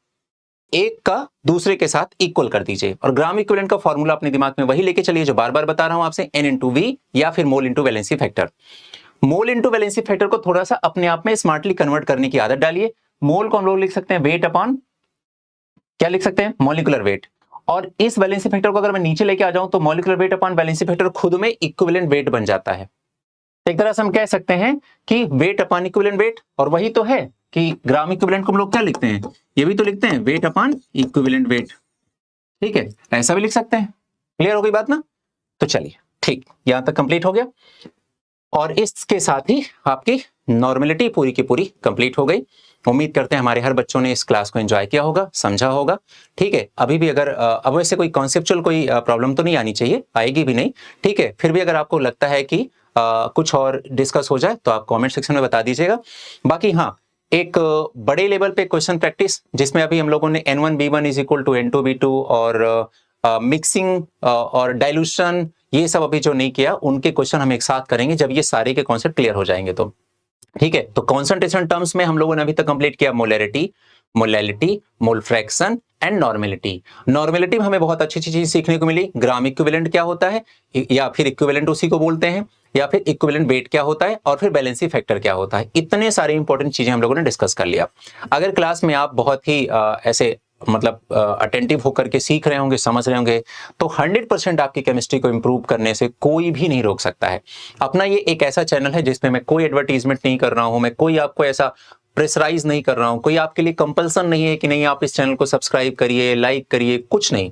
Speaker 1: एक का दूसरे के साथ इक्वल कर दीजिए। और ग्राम इक्विवेलेंट का फॉर्मूला अपने दिमाग में वही लेके चलिए जो बार बार बता रहा हूं आपसे, N इंटू वी या फिर मोल इंटू वैलेंसी फैक्टर। मोल इंटू वैलेंसी फैक्टर को थोड़ा सा अपने आप में स्मार्टली कन्वर्ट करने की आदत डालिए। मोल को हम लोग लिख सकते हैं वेट अपॉन, क्या लिख सकते हैं, मॉलिक्यूलर वेट। और इस वैलेंसी फैक्टर को अगर मैं नीचे लेके आ जाऊं तो molecular weight upon valency factor खुद में इक्विवेलेंट वेट बन जाता है। एक तरह से हम कह सकते हैं कि वेट अपॉन इक्विवेलेंट वेट, और वही तो है कि ग्राम इक्विवेलेंट को हम लोग क्या लिखते हैं, ये भी तो लिखते हैं वेट अपॉन इक्विवेलेंट वेट। ठीक है, ऐसा भी लिख सकते हैं। क्लियर हो गई बात ना। तो चलिए ठीक, यहां तक कंप्लीट हो गया, और इसके साथ ही आपकी नॉर्मेलिटी पूरी की पूरी कंप्लीट हो गई। उम्मीद करते हैं हमारे हर बच्चों ने इस क्लास को एंजॉय किया होगा, समझा होगा। ठीक है, अभी भी अगर अब वैसे कोई कॉन्सेप्चुअल कोई प्रॉब्लम तो नहीं आनी चाहिए, आएगी भी नहीं। ठीक है, फिर भी अगर आपको लगता है कि कुछ और डिस्कस हो जाए तो आप कमेंट सेक्शन में बता दीजिएगा। बाकी हाँ, एक बड़े लेवल पे क्वेश्चन प्रैक्टिस, जिसमें अभी हम लोगों ने N1 B1 is equal to N2 B2 और मिक्सिंग और डाइल्यूशन, ये सब अभी जो नहीं किया, उनके क्वेश्चन हम एक साथ करेंगे जब ये सारे के कॉन्सेप्ट क्लियर हो जाएंगे तो। ठीक है, तो कॉन्सेंट्रेशन टर्म्स में हम लोगों ने अभी तक कंप्लीट किया molarity, molality, mole fraction and normality. Normality में हमें बहुत अच्छी चीज सीखने को मिली, ग्राम इक्विवेलेंट क्या होता है, या फिर इक्विवेलेंट उसी को बोलते हैं, या फिर इक्विवेलेंट वेट क्या होता है, और फिर बैलेंसी फैक्टर क्या होता है। इतने सारे इंपॉर्टेंट चीजें हम लोगों ने डिस्कस कर लिया। अगर क्लास में आप बहुत ही ऐसे मतलब अटेंटिव होकर के सीख रहे होंगे, समझ रहे होंगे, तो 100% आपकी केमिस्ट्री को इंप्रूव करने से कोई भी नहीं रोक सकता है। अपना ये एक ऐसा चैनल है जिसमें मैं कोई एडवर्टीजमेंट नहीं कर रहा हूं, मैं कोई आपको ऐसा प्रेशराइज नहीं कर रहा हूं, कोई आपके लिए कंपल्सन नहीं है कि नहीं आप इस चैनल को सब्सक्राइब करिए, लाइक करिए, कुछ नहीं।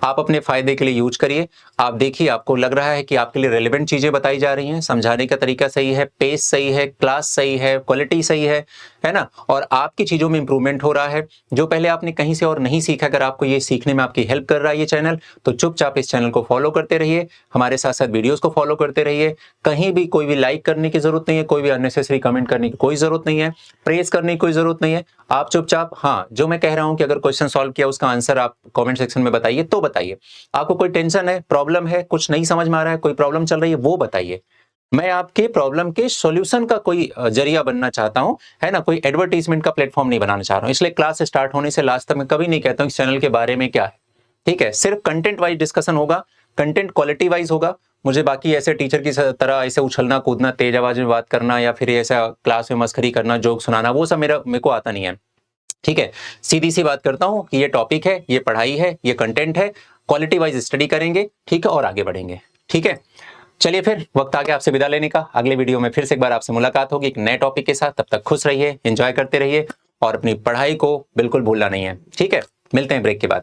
Speaker 1: आप अपने फायदे के लिए यूज करिए। आप देखिए, आपको लग रहा है कि आपके लिए रेलेवेंट चीजें बताई जा रही हैं, समझाने का तरीका सही है, पेस सही है, क्लास सही है, क्वालिटी सही है ना, और आपकी चीजों में इंप्रूवमेंट हो रहा है, जो पहले आपने कहीं से और नहीं सीखा, अगर आपको ये सीखने में आपकी हेल्प कर रहा है ये चैनल, तो चुपचाप इस चैनल को फॉलो करते रहिए, हमारे साथ साथ वीडियोस को फॉलो करते रहिए। कहीं भी कोई भी लाइक करने की जरूरत नहीं है, कोई भी अननेसेसरी कमेंट करने की कोई जरूरत नहीं है, प्रेस करने की कोई जरूरत नहीं है। आप चुपचाप, हाँ, जो मैं कह रहा हूं कि अगर क्वेश्चन सॉल्व किया उसका आंसर आप कमेंट सेक्शन में बताइए तो बताइए। आपको कोई टेंशन है, प्रॉब्लम है, कुछ नहीं समझ में आ रहा है, कोई प्रॉब्लम चल रही है, वो बताइए। मैं आपके प्रॉब्लम के सॉल्यूशन का कोई जरिया बनना चाहता हूं, है ना, कोई एडवर्टाइजमेंट का प्लेटफॉर्म नहीं बनाना चाह रहा हूं। इसलिए क्लास स्टार्ट होने से लास्ट तक मैं कभी नहीं कहता हूं इस चैनल के बारे में क्या है। ठीक है, सिर्फ कंटेंट वाइज डिस्कशन होगा, कंटेंट क्वालिटी वाइज होगा। मुझे बाकी ऐसे टीचर की तरह ऐसे उछलना कूदना, तेज आवाज में बात करना, या फिर ऐसा क्लास में मस्करी करना, जोक सुनाना, वो सब मेरे को आता नहीं है। ठीक है, सीधी सी बात करता हूं कि ये टॉपिक है, ये पढ़ाई है, ये कंटेंट है, क्वालिटी वाइज स्टडी करेंगे, ठीक है, और आगे बढ़ेंगे। ठीक है, चलिए फिर वक्त आ गया आपसे विदा लेने का। अगले वीडियो में फिर से एक बार आपसे मुलाकात होगी एक नए टॉपिक के साथ। तब तक खुश रहिए, एंजॉय करते रहिए, और अपनी पढ़ाई को बिल्कुल भूलना नहीं है। ठीक है, मिलते हैं ब्रेक के बाद।